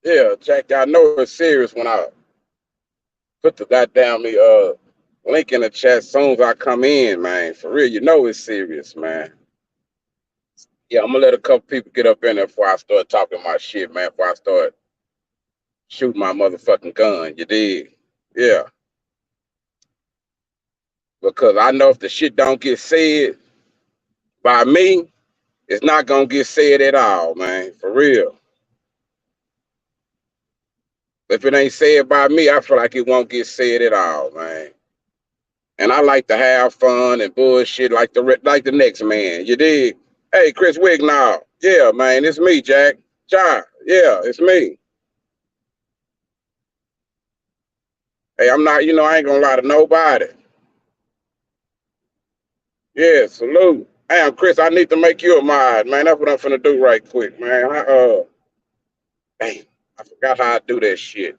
Yeah, Jack, I know it's serious when I put the goddamn link in the chat as soon as I come in, man. For real, you know it's serious, man. Yeah, I'm gonna let a couple people get up in there before I start talking my shit, man. Before I start shooting my motherfucking gun, you dig? Yeah, because I know if the shit don't get said by me, it's not gonna get said at all, man. For real. If it ain't said by me, I feel like it won't get said at all, man. And I like to have fun and bullshit like the next man. You dig? Hey, Chris Wignow. Yeah, man, it's me, Jack. John. Yeah, it's me. Hey, I'm not, I ain't gonna lie to nobody. Yeah, salute. Hey, I'm Chris. I need to make you a mod, man. That's what I'm finna do right quick, man. Damn, I forgot how I do that shit.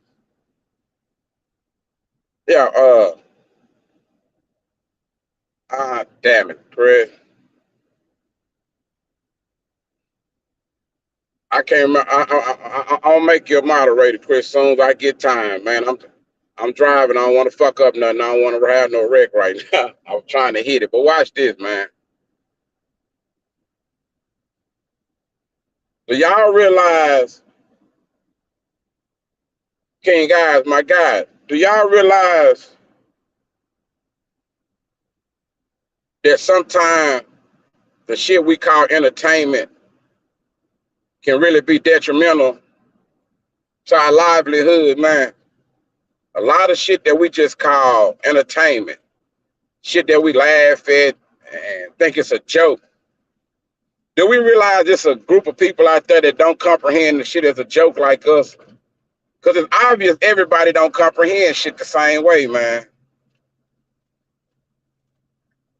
Yeah, damn it, Chris. I can't remember. I'll make you a moderator, Chris, as soon as I get time, man. I'm driving. I don't want to fuck up nothing. I don't want to have no wreck right now. I'm trying to hit it, but watch this, man. Do y'all realize, King guys, my God, do y'all realize that sometimes the shit we call entertainment can really be detrimental to our livelihood, man? A lot of shit that we just call entertainment, shit that we laugh at and think it's a joke. Do we realize there's a group of people out there that don't comprehend the shit as a joke like us? Because it's obvious everybody don't comprehend shit the same way, man.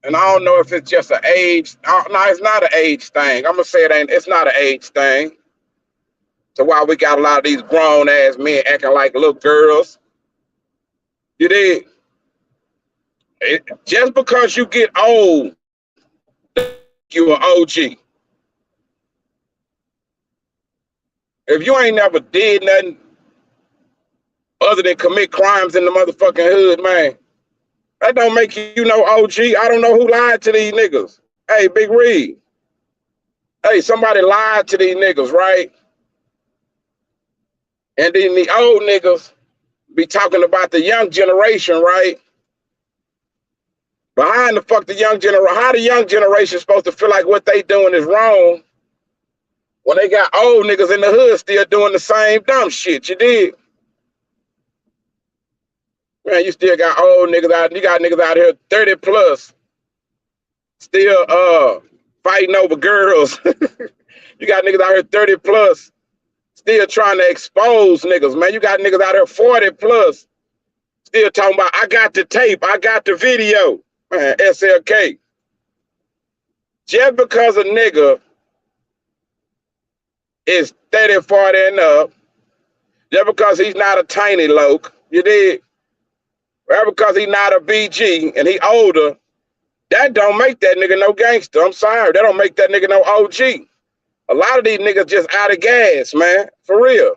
And I don't know if it's just an age. No, it's not an age thing. I'm gonna say it ain't. It's not an age thing. So why we got a lot of these grown ass men acting like little girls? You did. Just because you get old, you an OG. If you ain't never did nothing other than commit crimes in the motherfucking hood, man, that don't make you no OG. I don't know who lied to these niggas. Hey, Big Reed. Hey, somebody lied to these niggas, right? And then the old niggas be talking about the young generation, right? Behind the fuck the young generation, how the young generation supposed to feel like what they doing is wrong when they got old niggas in the hood still doing the same dumb shit, you did? Man, you still got old niggas out, you got niggas out here 30 plus still fighting over girls. You got niggas out here 30 plus still trying to expose niggas, man. You got niggas out here 40 plus still talking about, I got the tape, I got the video. Man, SLK. Just because a nigga is 30, 40 and up, just because he's not a tiny loke, you did, or because he's not a BG and he older, that don't make that nigga no gangster. I'm sorry, that don't make that nigga no OG. A lot of these niggas just out of gas, man, for real.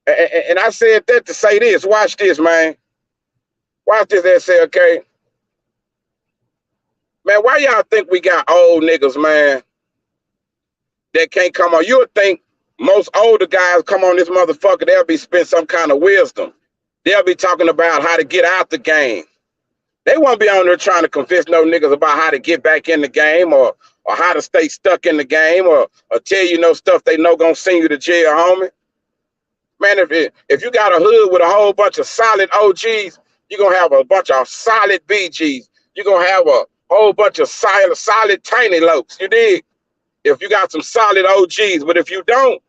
And I said that to say this. Watch this, man. Watch this, SLK. Man, why y'all think we got old niggas, man, that can't come on? You would think most older guys come on this motherfucker, they'll be spent some kind of wisdom. They'll be talking about how to get out the game. They won't be on there trying to convince no niggas about how to get back in the game or how to stay stuck in the game or tell you no stuff they know gonna send you to jail, homie. Man, if you got a hood with a whole bunch of solid OGs, you're gonna have a bunch of solid BGs. You're gonna have a whole bunch of solid tiny lokes. You dig? If you got some solid OGs, but if you don't,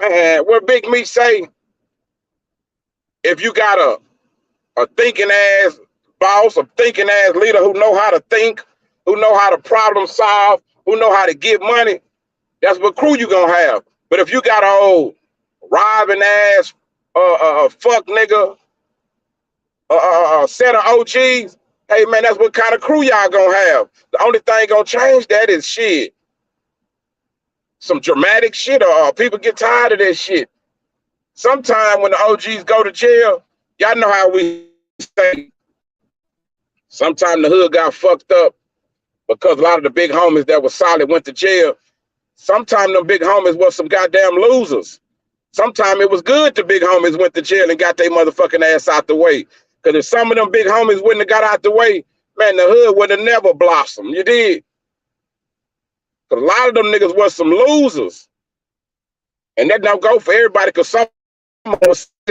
man, what Big Me say, if you got a thinking ass boss, a thinking ass leader who know how to think, who know how to problem solve, who know how to get money, that's what crew you gonna have. But if you got an old robbing ass fuck nigga set of OGs, hey man, that's what kind of crew y'all gonna have. The only thing gonna change that is shit. some dramatic shit, or people get tired of that shit. Sometimes when the OGs go to jail, y'all know how we say, sometimes the hood got fucked up because a lot of the big homies that were solid went to jail. Sometimes them big homies was some goddamn losers. Sometimes it was good the big homies went to jail and got their motherfucking ass out the way. Because if some of them big homies wouldn't have got out the way, man, the hood would have never blossomed. You did? Because a lot of them niggas was some losers. And that don't go for everybody, because some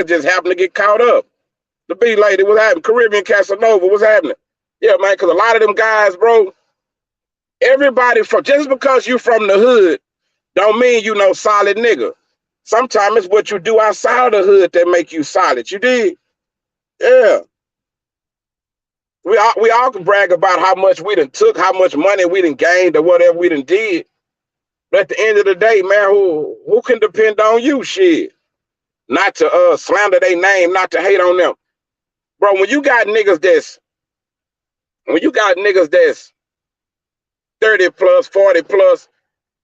just happen to get caught up. The B lady, what's happening? Caribbean Casanova, what's happening? Yeah, man, because a lot of them guys, bro, everybody from, just because you from the hood, don't mean you no solid nigga. Sometimes it's what you do outside of the hood that make you solid. You did? Yeah. We all can brag about how much we done took, how much money we done gained, or whatever we done did. But at the end of the day, man, who can depend on you? Shit. Not to slander their name, not to hate on them. Bro, when you got niggas that's 30 plus, 40 plus,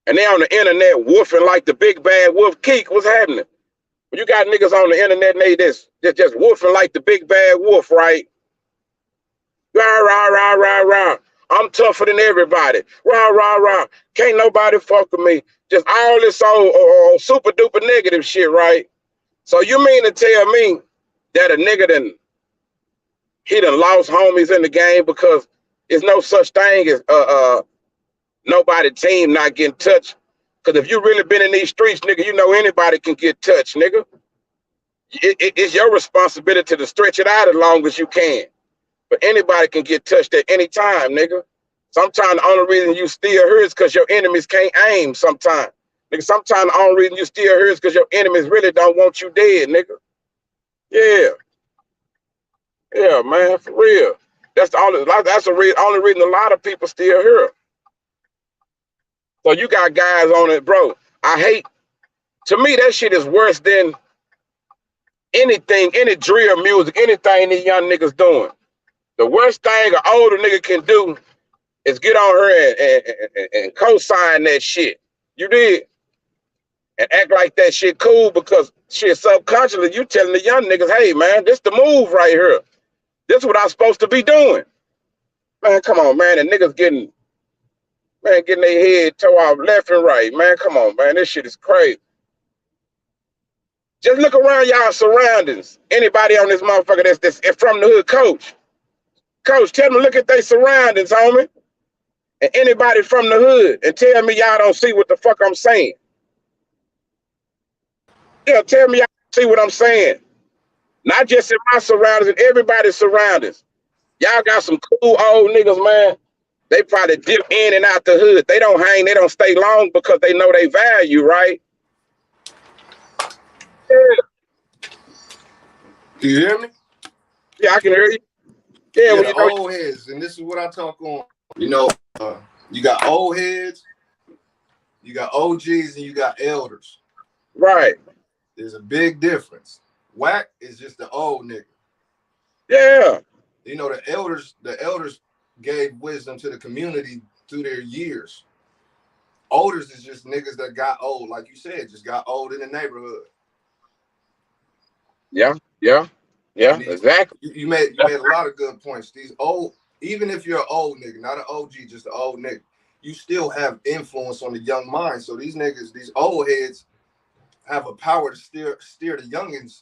and they on the internet woofing like the big bad wolf, Keek, what's happening? When you got niggas on the internet and they just woofing like the big bad wolf, right? Rah, rah, rah, rah, rah. I'm tougher than everybody. Rah, rah, rah. Can't nobody fuck with me. Just all this old super duper negative shit, right? So you mean to tell me that a nigga done lost homies in the game because there's no such thing as nobody team not getting touched? Because if you really been in these streets, nigga, you know anybody can get touched, nigga. It's your responsibility to stretch it out as long as you can. But anybody can get touched at any time, nigga. Sometimes the only reason you still here is because your enemies can't aim sometimes. Nigga, sometimes the only reason you still here is because your enemies really don't want you dead, nigga. Yeah. Yeah, man, for real. That's the only reason a lot of people still here. So you got guys on it, bro. To me, that shit is worse than anything, any drill music, anything these young niggas doing. The worst thing an older nigga can do is get on her and co-sign that shit. You did? And act like that shit cool, because shit, subconsciously you telling the young niggas, hey man, this the move right here. This is what I'm supposed to be doing. Man, come on, man. And niggas getting their head tore off left and right. Man, come on, man. This shit is crazy. Just look around y'all surroundings. Anybody on this motherfucker that's from the hood, Coach, tell them to look at their surroundings, homie. And anybody from the hood, and tell me y'all don't see what the fuck I'm saying. Yeah, tell me y'all see what I'm saying. Not just in my surroundings, in everybody's surroundings. Y'all got some cool old niggas, man. They probably dip in and out the hood. They don't hang, they don't stay long because they know they value, right? Yeah. Do you hear me? Yeah, I can hear you. Yeah, when you know old heads, and this is what I talk on. You know, you got old heads, you got OGs, and you got elders. Right. There's a big difference. Whack is just the old nigga. Yeah. You know, the elders gave wisdom to the community through their years. Olders is just niggas that got old, like you said, just got old in the neighborhood. Yeah, exactly. You made a lot of good points. These old, even if you're an old nigga, not an OG, just an old nigga, you still have influence on the young mind. So these niggas, these old heads, have a power to steer the youngins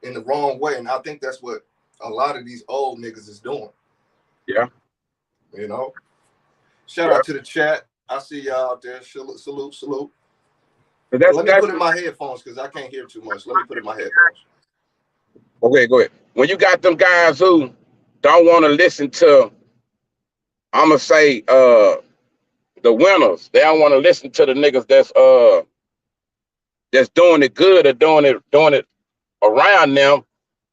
in the wrong way, and I think that's what a lot of these old niggas is doing. Yeah. You know. Shout out to the chat. I see y'all out there. Salute. Let me put in my headphones because I can't hear too much. Let me put in my headphones. Okay, go ahead. When you got them guys who don't want to listen to, I'm gonna say the winners. They don't want to listen to the niggas that's doing it good or doing it around them,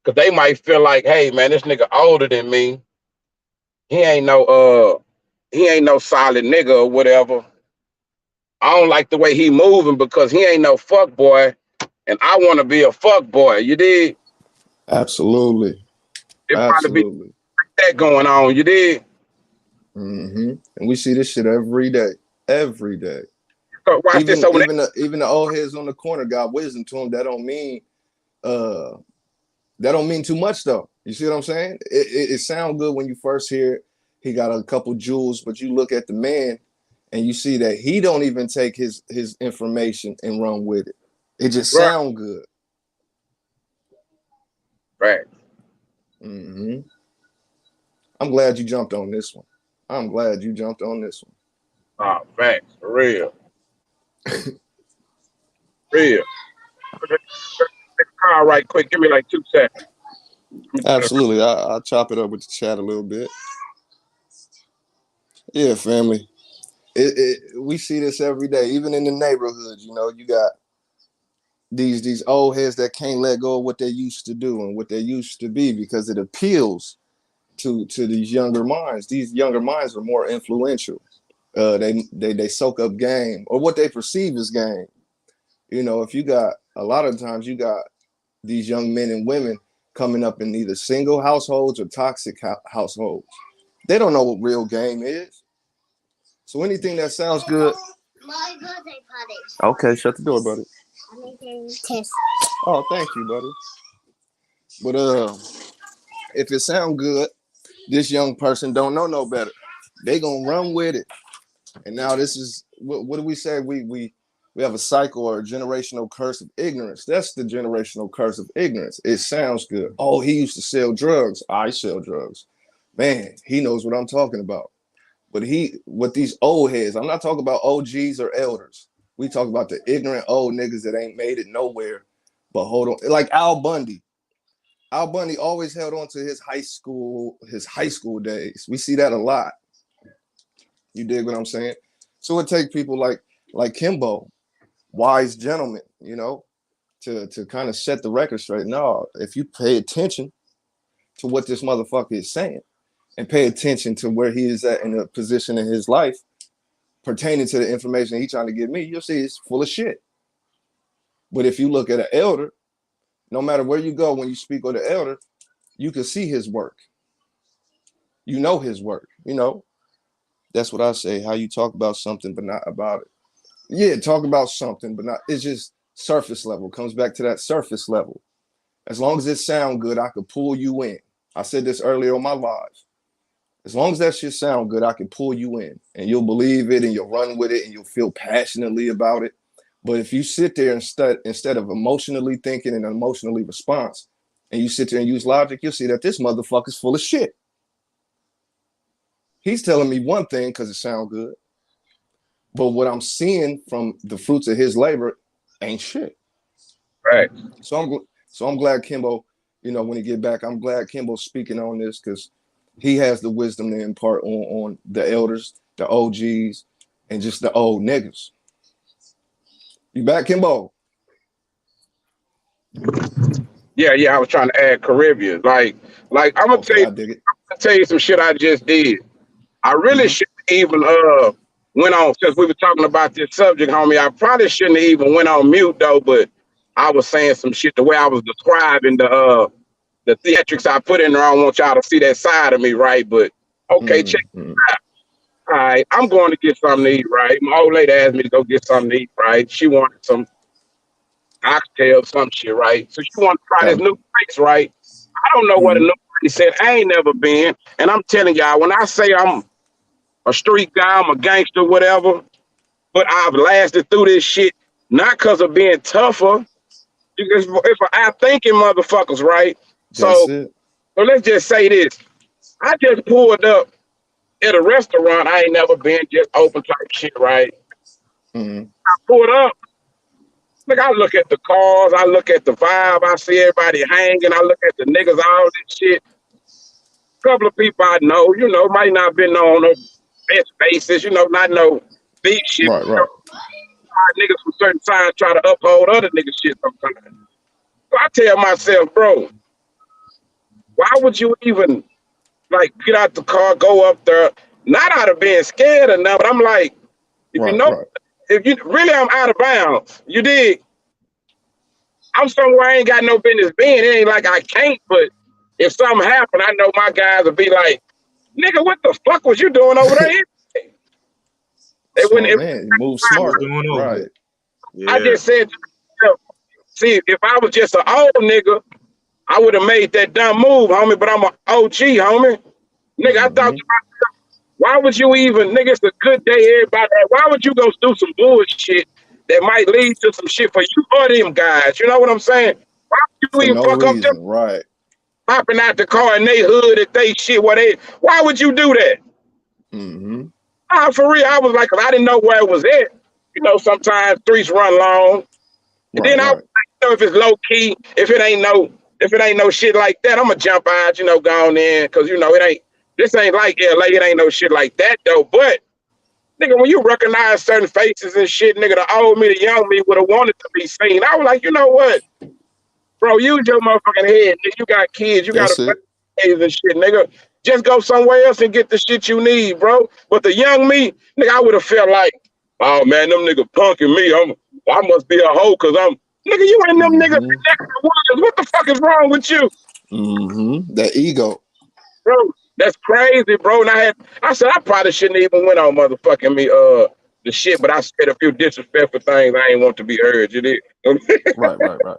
because they might feel like, hey man, this nigga older than me. He ain't no solid nigga or whatever. I don't like the way he moving because he ain't no fuck boy, and I want to be a fuck boy. You did? Absolutely. It probably be that going on. You did? Mm-hmm. And we see this shit every day. Every day. So watch this. So even the old heads on the corner got wisdom to them. That don't mean too much though. You see what I'm saying? It sounds good when you first hear it. He got a couple jewels, but you look at the man and you see that he don't even take his information and run with it. It just sound good. Right. Mm-hmm. I'm glad you jumped on this one. Oh, facts. For real. Real. All right, quick. Give me like 2 seconds. Absolutely. I'll chop it up with the chat a little bit. Yeah, family. We see this every day, even in the neighborhoods. You know, you got these old heads that can't let go of what they used to do and what they used to be because it appeals to these younger minds. These younger minds are more influential. They soak up game or what they perceive as game. You know, if you got a lot of times you got these young men and women coming up in either single households or toxic households. They don't know what real game is. So anything that sounds good. My birthday party. Okay, shut the door, buddy. I'm making test. Oh, thank you, buddy. But if it sounds good, this young person don't know no better. They gonna run with it. And now this is what do we say? We have a cycle or a generational curse of ignorance. That's the generational curse of ignorance. It sounds good. Oh, he used to sell drugs. I sell drugs. Man, he knows what I'm talking about. But with these old heads, I'm not talking about OGs or elders. We talk about the ignorant old niggas that ain't made it nowhere. But hold on, like Al Bundy. Al Bundy always held on to his high school days. We see that a lot. You dig what I'm saying? So it takes people like KIMBO, wise gentlemen, you know, to kind of set the record straight. No, if you pay attention to what this motherfucker is saying and pay attention to where he is at in a position in his life pertaining to the information he's trying to give me, you'll see it's full of shit. But if you look at an elder, no matter where you go, when you speak with an elder, you can see his work. You know his work, you know. That's what I say. How you talk about something, but not about it. Yeah, talk about something, but not. It's just surface level. Comes back to that surface level. As long as it sound good, I could pull you in. I said this earlier on my live. As long as that shit sound good, I can pull you in, and you'll believe it, and you'll run with it, and you'll feel passionately about it. But if you sit there instead of emotionally thinking and emotionally response, and you sit there and use logic, you'll see that this motherfucker's full of shit. He's telling me one thing because it sounds good. But what I'm seeing from the fruits of his labor ain't shit. Right. So I'm glad KIMBO, you know, when he get back, I'm glad KIMBO's speaking on this because he has the wisdom to impart on the elders, the OGs, and just the old niggas. You back, KIMBO? Yeah, I was trying to add Caribbean. Like I'm gonna tell you some shit I just did. I really shouldn't even went on, since we were talking about this subject, homie. I probably shouldn't have even went on mute though, but I was saying some shit the way I was describing the theatrics I put in there. I don't want y'all to see that side of me, right? But okay, check it out. All right, I'm going to get something to eat, right? My old lady asked me to go get something to eat, right? She wanted some oxtail, some shit, right? So she wanted to try this new place, right? I don't know what a new place said. I ain't never been. And I'm telling y'all, when I say I'm a street guy, I'm a gangster, whatever, but I've lasted through this shit, not because of being tougher. It's for our thinking motherfuckers, right? That's So it. let's just say this. I just pulled up at a restaurant I ain't never been, just open type shit, right? I pulled up. Look, I look at the cars, I look at the vibe, I see everybody hanging, I look at the niggas, all this shit. Couple of people I know, you know, might not been on the best basis, you know, not no big shit. Right. You know, niggas from certain sides try to uphold other niggas shit sometimes. So I tell myself, bro, why would you even like get out the car, go up there, not out of being scared or nothing, but I'm like, if you really, I'm out of bounds. You dig? I'm somewhere I ain't got no business being. It ain't like I can't, but if something happened, I know my guys will be like, nigga, what the fuck was you doing over there? They wouldn't. Smart man, move What's smarter. going on? Right. I Yeah. just said, see, if I was just an old nigga, I would have made that dumb move, homie. But I'm an OG, homie. Nigga, I thought, why would you even, nigga? It's a good day, everybody. Why would you go do some bullshit that might lead to some shit for you or them guys? You know what I'm saying? Why would you For even no fuck up them reason. Right. hopping out the car in they hood if they shit? Why would you do that? Mm-hmm. For real, I was like, 'cause I didn't know where it was at. You know, sometimes streets run long. And Right, then I right. know if it's low key, if it ain't no shit like that, I'm gonna jump out, you know, go on in, cause you know this ain't like LA, it ain't no shit like that though. But nigga, when you recognize certain faces and shit, nigga, the old me, the young me would have wanted to be seen. I was like, you know what, bro, use your motherfucking head, nigga. You got kids, you got That's a it. family and shit, nigga. Just go somewhere else and get the shit you need, bro. But the young me, nigga, I would have felt like, oh man, them niggas punking me. I must be a hoe, cause I'm nigga. You ain't them niggas Mm-hmm. next to Williams. What the fuck is wrong with you, Mm-hmm. That ego. bro? That's crazy, bro. And I said I probably shouldn't even went on motherfucking me the shit, but I said a few disrespectful things I ain't want to be heard. You did. Right, right, right.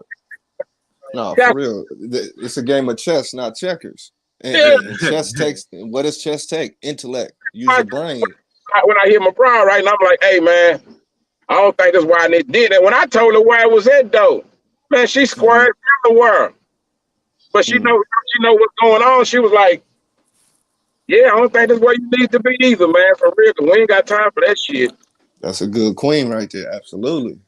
No, Yeah, for real. It's a game of chess, not checkers. yeah. And chess takes, what does chess take? Intellect. Use your brain. When I hear my bride right now, I'm like, hey man, I don't think that's why they did it. When I told her where it was at though, man, she squared the world. But she know what's going on. She was like, yeah, I don't think that's where you need to be either, man. For real, 'cause we ain't got time for that shit. That's a good queen right there. Absolutely.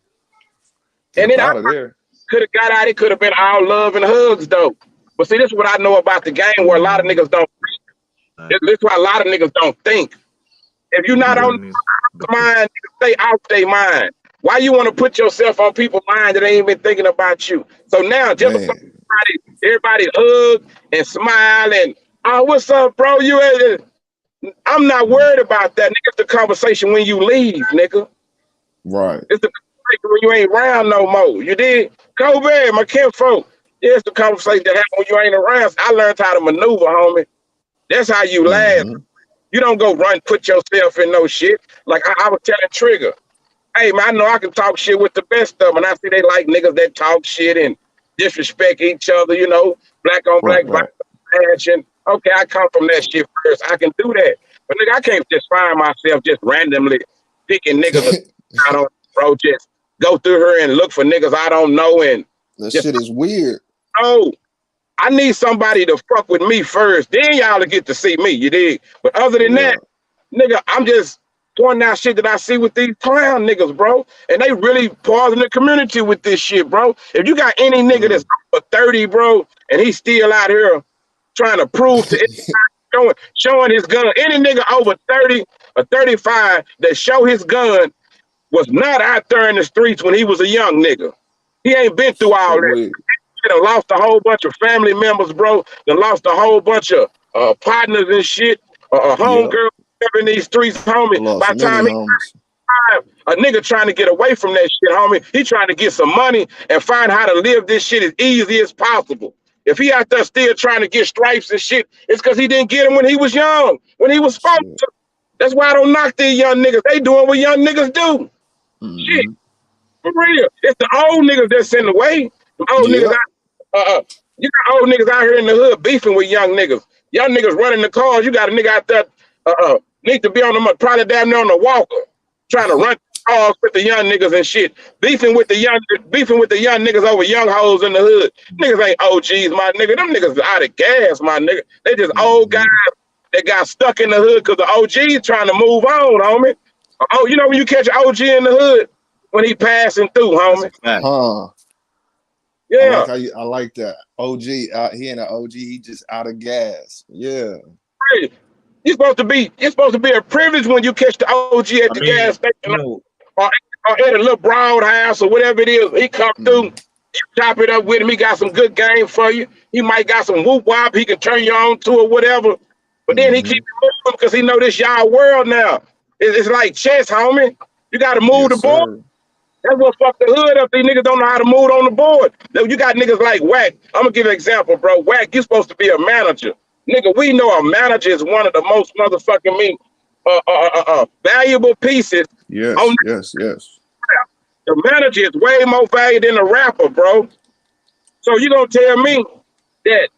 Get And up then I out of there. could have got out. It could have been all love and hugs though. But see, this is what I know about the game where a lot of niggas don't think. This is why a lot of niggas don't think. If you're not on mind, stay out their mind. Why you want to put yourself on people's mind that ain't even thinking about you? So now, just because Man. everybody hug and smile and, oh, what's up, bro? I'm not worried about that, nigga. It's the conversation when you leave, nigga. Right. It's the conversation when you ain't around no more. You did? Kobe, my kinfolk. Yeah, it's the conversation that happens when you ain't around. So I learned how to maneuver, homie. That's how you last. Mm-hmm. You don't go run, put yourself in no shit. Like I was telling Trigger, hey man, I know I can talk shit with the best of them, and I see they like niggas that talk shit and disrespect each other, you know, black on Right, black right. violence. And okay, I come from that shit first. I can do that. But nigga, I can't just find myself just randomly picking niggas out on bro, just go through her and look for niggas I don't know and That just shit is weird. no. I need somebody to fuck with me first. Then y'all will get to see me, you dig? But other than Yeah. that, nigga, I'm just pointing out shit that I see with these clown niggas, bro. And they really pausing the community with this shit, bro. If you got any nigga that's over 30, bro, and he's still out here trying to prove to everybody, showing his gun, any nigga over 30 or 35 that show his gun was not out there in the streets when he was a young nigga. He ain't been through all that. Weird. He done lost a whole bunch of family members, bro. Done lost a whole bunch of partners and shit. Yep. Homegirl in these streets, homie. By Lost the many time homies. a nigga trying to get away from that shit, homie, he trying to get some money and find how to live this shit as easy as possible. If he out there still trying to get stripes and shit, it's because he didn't get them when he was young, when he was supposed Shit. to. That's why I don't knock these young niggas. They doing what young niggas do. Shit, Mm-hmm. for real. It's the old niggas that's in the way. The old niggas Yep. you got old niggas out here in the hood beefing with young niggas. Young niggas running the cars. You got a nigga out there need to be on the probably damn near on the walker, trying to run cars with the young niggas and shit. Beefing with the young niggas over young hoes in the hood. Niggas ain't OGs, my nigga. Them niggas out of gas, my nigga. They just old guys that got stuck in the hood because the OGs trying to move on, homie. Oh, you know when you catch an OG in the hood when he passing through, homie. Huh. Yeah. I like that. OG, he ain't an OG, he just out of gas. Yeah. Hey, It's supposed to be a privilege when you catch the OG at the gas station or at a little broad house or whatever it is. He come through, you chop it up with him. He got some good game for you. He might got some whoop wop he can turn you on to or whatever. But then he keep it moving because he know this y'all world now. It's like chess, homie. You got to move the Yes, board. sir. That's what fucked the hood up. These niggas don't know how to move on the board. Now, you got niggas like Wack. I'm gonna give you an example, bro. Wack, you supposed to be a manager. Nigga, we know a manager is one of the most motherfucking valuable pieces on Yes, yes, yes. rap. The manager is way more valuable than the rapper, bro. So you gonna tell me that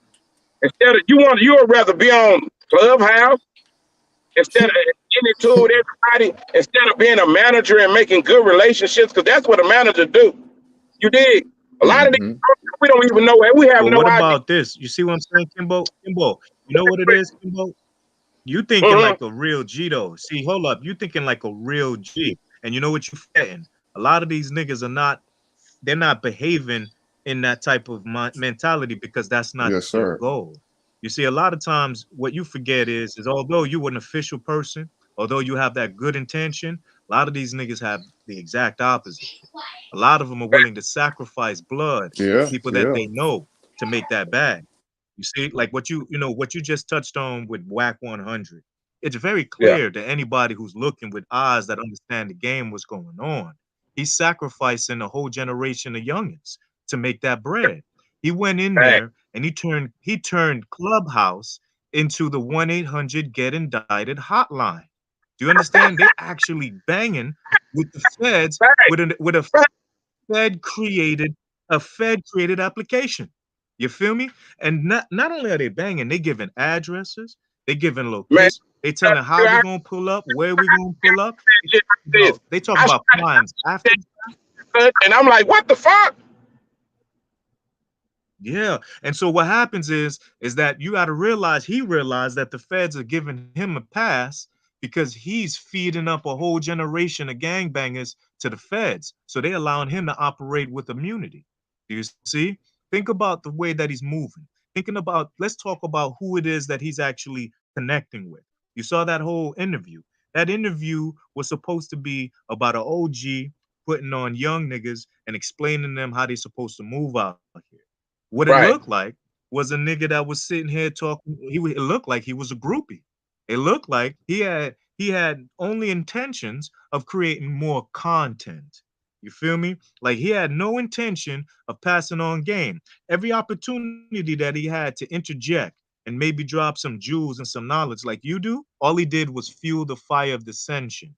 instead of you would rather be on Clubhouse instead of getting into with everybody instead of being a manager and making good relationships because that's what a manager do. You did a lot of these Mm-hmm. we don't even know we have But no what idea. about this? You see what I'm saying, Kimbo? Kimbo, you know what it is, Kimbo? You thinking Mhm. like a real G though. See, hold up. You thinking like a real G. And you know what you forgetting? A lot of these niggas are not, they're not behaving in that type of mentality because that's not Yes, their sir. goal. You see, a lot of times what you forget is although you an official person, although you have that good intention, a lot of these niggas have the exact opposite. A lot of them are willing to sacrifice blood of Yeah, people that yeah, they know to make that bag. You see, like what you know, what you just touched on with Whack 100. It's very Yeah, clear to anybody who's looking with eyes that understand the game what's going on. He's sacrificing a whole generation of youngins to make that bread. He went in hey, there and he turned Clubhouse into the 1-800 get indicted hotline. Do you understand? They actually banging with the feds hey, with a hey, Fed created a Fed created application. You feel me? And not only are they banging, they giving addresses, they giving man, locations, they telling how we I gonna pull up, where we gonna pull up. shit like this. They talk I about crimes after. started and I'm like, what the fuck? Yeah. And so what happens is that you got to realize he realized that the feds are giving him a pass because he's feeding up a whole generation of gangbangers to the feds. So they allowing him to operate with immunity. Do you see? Think about the way that he's moving. Thinking about, let's talk about who it is that he's actually connecting with. You saw that whole interview. That interview was supposed to be about an OG putting on young niggas and explaining them how they're supposed to move out here. What it looked Right. like was a nigga that was sitting here talking. It looked like he was a groupie. It looked like he had only intentions of creating more content. You feel me? Like he had no intention of passing on game. Every opportunity that he had to interject and maybe drop some jewels and some knowledge like you do, all he did was fuel the fire of dissension.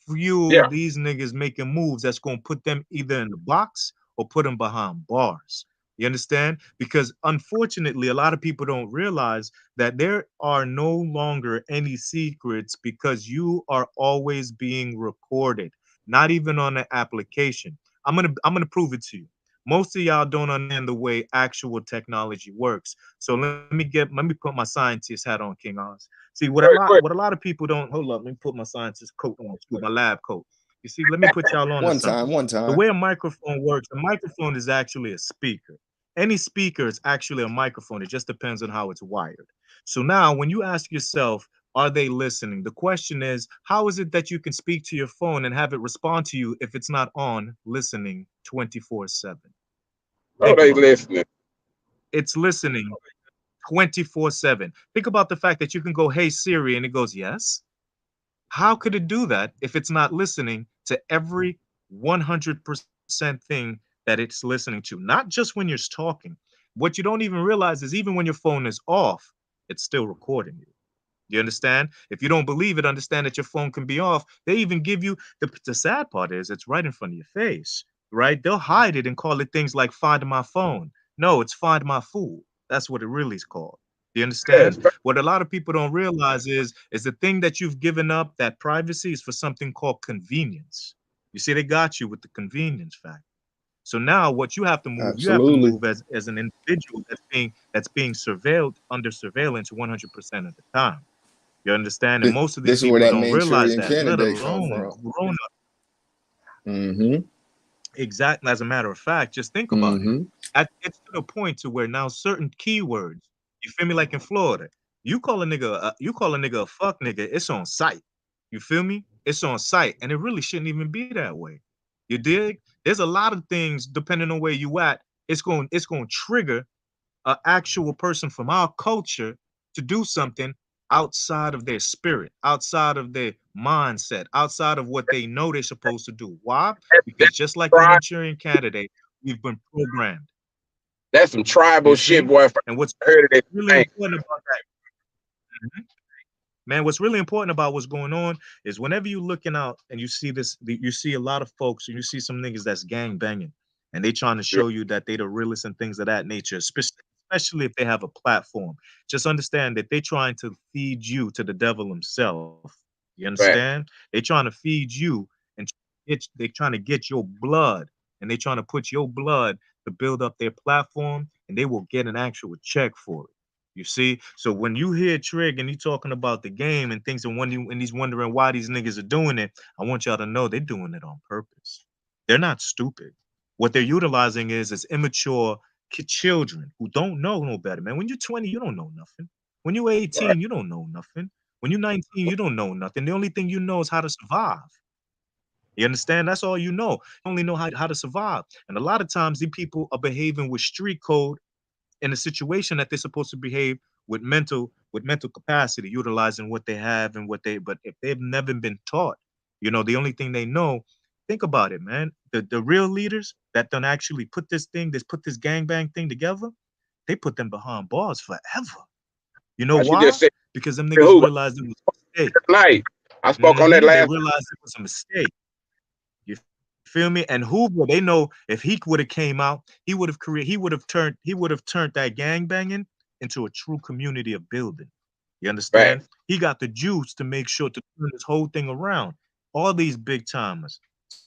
Fuel Yeah. these niggas making moves that's gonna put them either in the box or put them behind bars. You understand? Because unfortunately, a lot of people don't realize that there are no longer any secrets because you are always being recorded, not even on the application. I'm gonna prove it to you. Most of y'all don't understand the way actual technology works. So let me put my scientist hat on, King Oz. See Wait, wait. what a lot of people don't hold up. Let me put my scientist coat on, my lab coat. You see, let me put y'all on to one time, something. one The time. way a microphone works, a microphone is actually a speaker. Any speaker is actually a microphone. It just depends on how it's wired. So now, when you ask yourself, are they listening? The question is, how is it that you can speak to your phone and have it respond to you if it's not on listening 24/7? Oh, Think they about that. listening. It's listening 24/7. Think about the fact that you can go, hey, Siri, and it goes, yes. How could it do that if it's not listening to every 100% thing that it's listening to? Not just when you're talking. What you don't even realize is even when your phone is off, it's still recording you. You understand? If you don't believe it, understand that your phone can be off. They even give you the sad part is it's right in front of your face, right? They'll hide it and call it things like find my phone. No, it's find my fool. That's what it really is called. Do you Yes. understand? What a lot of people don't realize is the thing that you've given up, that privacy is for something called convenience. You see, they got you with the convenience factor. So now what you have to Absolutely. move as an individual that's being surveilled under surveillance 100% of the time. You understand? And most of these This is where people that don't realize Manchurian that, let candidate come alone from. grown up. Mm-hmm. Exactly. As a matter of fact, just think about it. Mm-hmm. It's to the point to where now certain keywords, you feel me, like in Florida, you call a nigga a fuck nigga, it's on site. You feel me? It's on site, and it really shouldn't even be that way. You dig? There's a lot of things depending on where you at. It's going to trigger an actual person from our culture to do something outside of their spirit, outside of their mindset, outside of what they know they're supposed to do. Why? Because That's just like the tri- Manchurian candidate, we've been programmed. that's some tribal You shit, see? boy. If And what's I heard of that really thing. important about that, man, what's really important about what's going on is whenever you looking out and you see this, you see a lot of folks and you see some niggas that's gang banging and they trying to Yeah. show you that they the realest and things of that nature, especially if they have a platform. Just understand that they trying to feed you to the devil himself. You Fact. understand? They trying to feed you and they trying to get your blood and they trying to put your blood to build up their platform and they will get an actual check for it. You see? So when you hear Trig and he talking about the game and things and he's wondering why these niggas are doing it, I want y'all to know they're doing it on purpose. They're not stupid. What they're utilizing is immature children who don't know no better, man. When you're 20, you don't know nothing. When you're Right. 18, you don't know nothing. When you're 19, you don't know nothing. The only thing you know is how to survive. You understand? That's all you know. You only know how to survive. And a lot of times these people are behaving with street code in a situation that they're supposed to behave with mental capacity, utilizing what they have and what they. But if they've never been taught, the only thing they know. Think about it, man. The real leaders that done actually put this gangbang thing together, they put them behind bars forever. You know Like you just why? said, Because them niggas Hoover realized it was a mistake. tonight. I spoke on that They last. realized it was a mistake. You feel me? And Hoover, they know if he would have came out, he would have turned that gang banging into a true community of building. You Fact. understand? He got the juice to make sure to turn this whole thing around. All these big timers.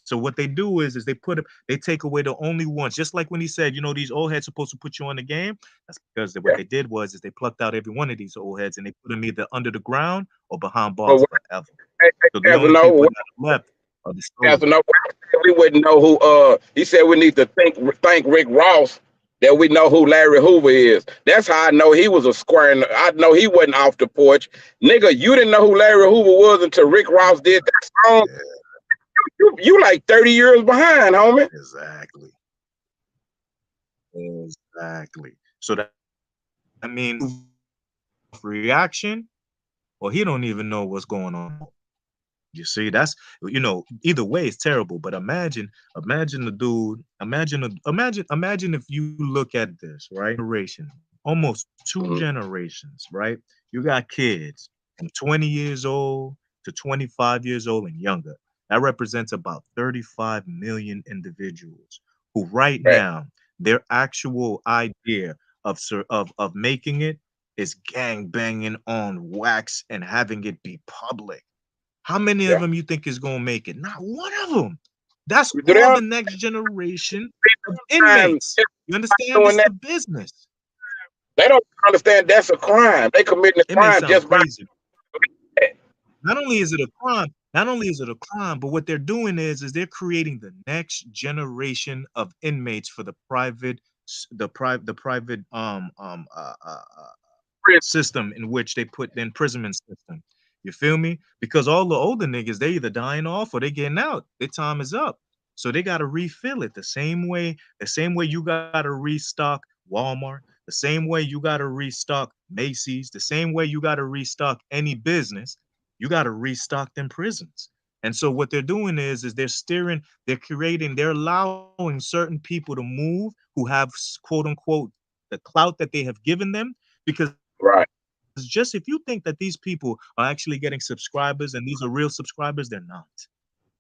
So what they do is they take away the only ones. Just like when he said, these old heads supposed to put you on the game. That's because what Yeah. they did was they plucked out every one of these old heads and they put them either under the ground or behind But bars forever. So the as a only people no, that are left are the as a soldiers. no, we wouldn't know who. He said we need to thank Rick Ross that we know who Larry Hoover is. That's how I know he was a square. I know he wasn't off the porch, nigga. You didn't know who Larry Hoover was until Rick Ross did that song. Yeah, You like 30 years behind, homie. exactly. Exactly. So that means reaction, or he don't even know what's going on. You see, that's either way it's terrible. But imagine the dude, imagine if you look at this, right? Generation, almost two Mhm. generations, right? You got kids from 20 years old to 25 years old and younger. That represents about 35 million individuals who right Fact. now their actual idea of making it is gang banging on wax and having it be public. How many of Yeah. them you think is gonna make it? Not one of them. That's Do they all all the next generation of time inmates. You understand? doing It's that? the business. They don't understand that's a crime. They committing a It may crime sound just by crazy. that. Not only is it a crime, but what they're doing is they're creating the next generation of inmates for the private system in which they put the imprisonment system. You feel me? Because all the older niggas, they either dying off or they getting out. Their time is up. So they gotta refill it the same way you gotta restock Walmart, the same way you gotta restock Macy's, the same way you gotta restock any business, you gotta restock them prisons. And so what they're doing is they're allowing certain people to move who have quote unquote the clout that they have given them because Right. just if you think that these people are actually getting subscribers and these are real subscribers, they're not.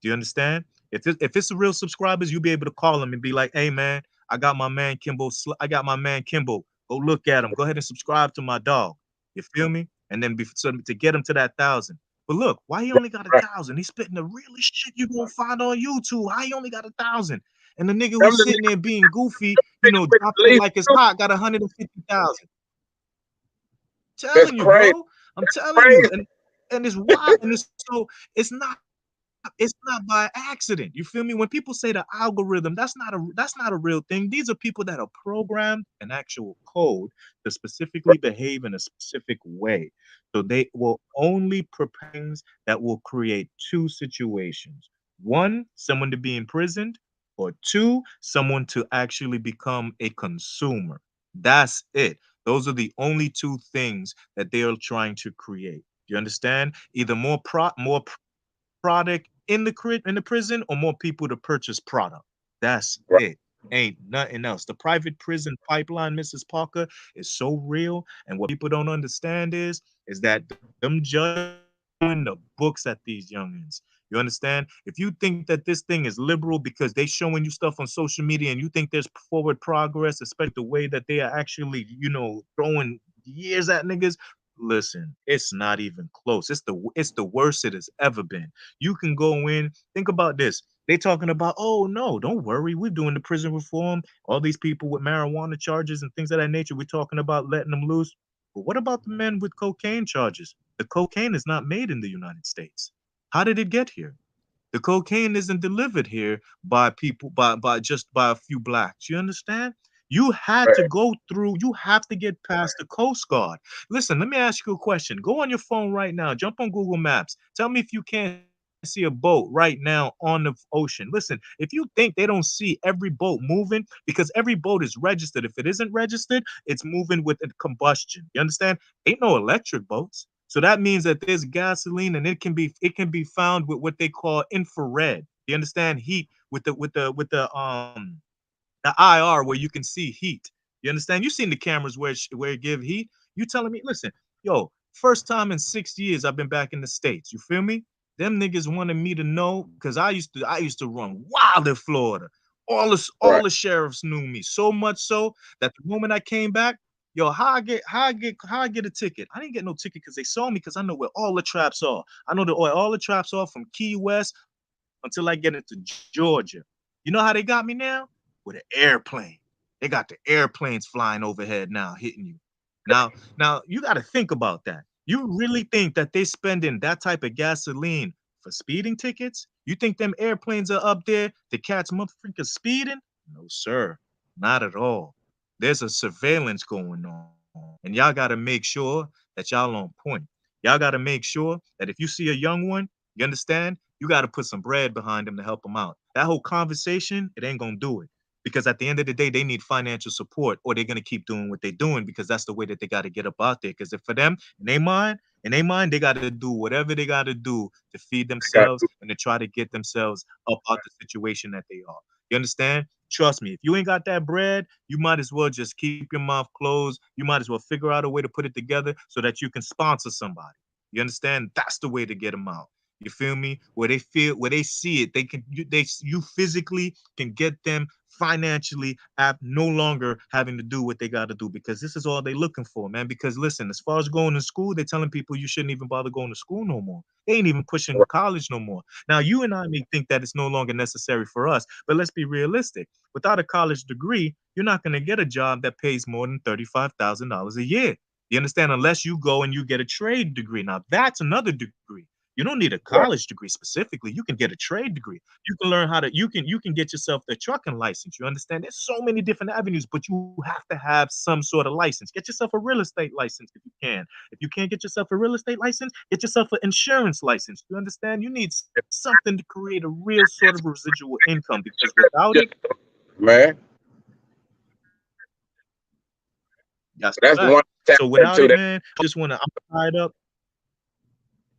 Do you understand? If it's the real subscribers, you'll be able to call them and be like, "Hey man, I got my man Kimbo. I got my man Kimbo. Go look at him. Go ahead and subscribe to my dog." You feel me? And then so to get him to that 1,000. But look, why he only got a Right. thousand? He's spitting the realest shit you gonna find on YouTube. Why he only got 1,000? And the nigga Them who's the sitting there being goofy, niggas with the dropping it least. like it's hot, got 150,000. That's Telling you, crazy. bro. I'm telling you. Crazy. And it's wild. And it's not by accident. You feel me? When people say the algorithm, that's not a real thing. These are people that are programmed an actual code to specifically behave in a specific way. So they will only prepare things that will create two situations. One, someone to be imprisoned, or two, someone to actually become a consumer. That's it. Those are the only two things that they are trying to create. You understand? Either more product in the prison or more people to purchase product. That's Right. it. Ain't nothing else. The private prison pipeline, Mrs. Parker, is so real. And what people don't understand is is that them judges throwing the books at these youngins. You understand? If you think that this thing is liberal because they showing you stuff on social media and you think there's forward progress, especially the way that they are actually, throwing years at niggas, listen, it's not even close. It's the worst it has ever been. You can go in, think about this. They talking about, oh no, don't worry, we're doing the prison reform. All these people with marijuana charges and things of that nature, we're talking about letting them loose. But what about the men with cocaine charges? The cocaine is not made in the United States. How did it get here? The cocaine isn't delivered here by people by a few blacks. You understand? You had to go through, you have to get past the Coast Guard. Listen, let me ask you a question. Go on your phone right now, jump on Google Maps. Tell me if you can't see a boat right now on the ocean. Listen, if you think they don't see every boat moving, because every boat is registered. If it isn't registered, it's moving with a combustion. You understand? Ain't no electric boats. So that means that there's gasoline and it can be found with what they call infrared. You understand? Heat with the IR where you can see heat. You understand? You seen the cameras where it give heat. You telling me, listen, yo, first time in 6 years I've been back in the States. You feel me? Them niggas wanted me to know because I used to run wild in Florida. All Right. the sheriffs knew me so much so that the moment I came back, yo, how I get a ticket? I didn't get no ticket because they saw me because I know where all the traps are. I know all the traps are from Key West until I get into Georgia. You know how they got me now? With an airplane. They got the airplanes flying overhead now, hitting you. Now you got to think about that. You really think that they spending that type of gasoline for speeding tickets? You think them airplanes are up there to catch motherfuckers speeding? No, sir, not at all. There's a surveillance going on, and y'all got to make sure that y'all on point. Y'all got to make sure that if you see a young one, you understand, you got to put some bread behind them to help them out. That whole conversation, it ain't gonna do it because at the end of the day, they need financial support, or they're gonna keep doing what they're doing because that's the way that they got to get up out there. Because if for them, in their mind, they got to do whatever they got to do to feed Got themselves and to try to get themselves up out the situation that they are. You understand? Trust me, if you ain't got that bread, you might as well just keep your mouth closed. You might as well figure out a way to put it together so that you can sponsor somebody. You understand? That's the way to get them out. You feel me? Where they see it, you physically can get them financially at no longer having to do what they got to do because this is all they looking for, man. Because listen, as far as going to school, they're telling people you shouldn't even bother going to school no more. They ain't even pushing college no more. Now, you and I may think that it's no longer necessary for us, but let's be realistic. Without a college degree, you're not going to get a job that pays more than $35,000 a year. You understand? Unless you go and you get a trade degree. Now, that's another degree. You don't need a right. college degree specifically. You can get a trade degree. You can learn how to you can get yourself the trucking license. You understand? There's so many different avenues, but you have to have some sort of license. Get yourself a real estate license if you can. If you can't get yourself a real estate license, get yourself an insurance license. You understand? You need something to create a real sort of residual income because without it, Yeah, man. that's a That's the fact. one tap So without into it, that. man, I just want to tie it up.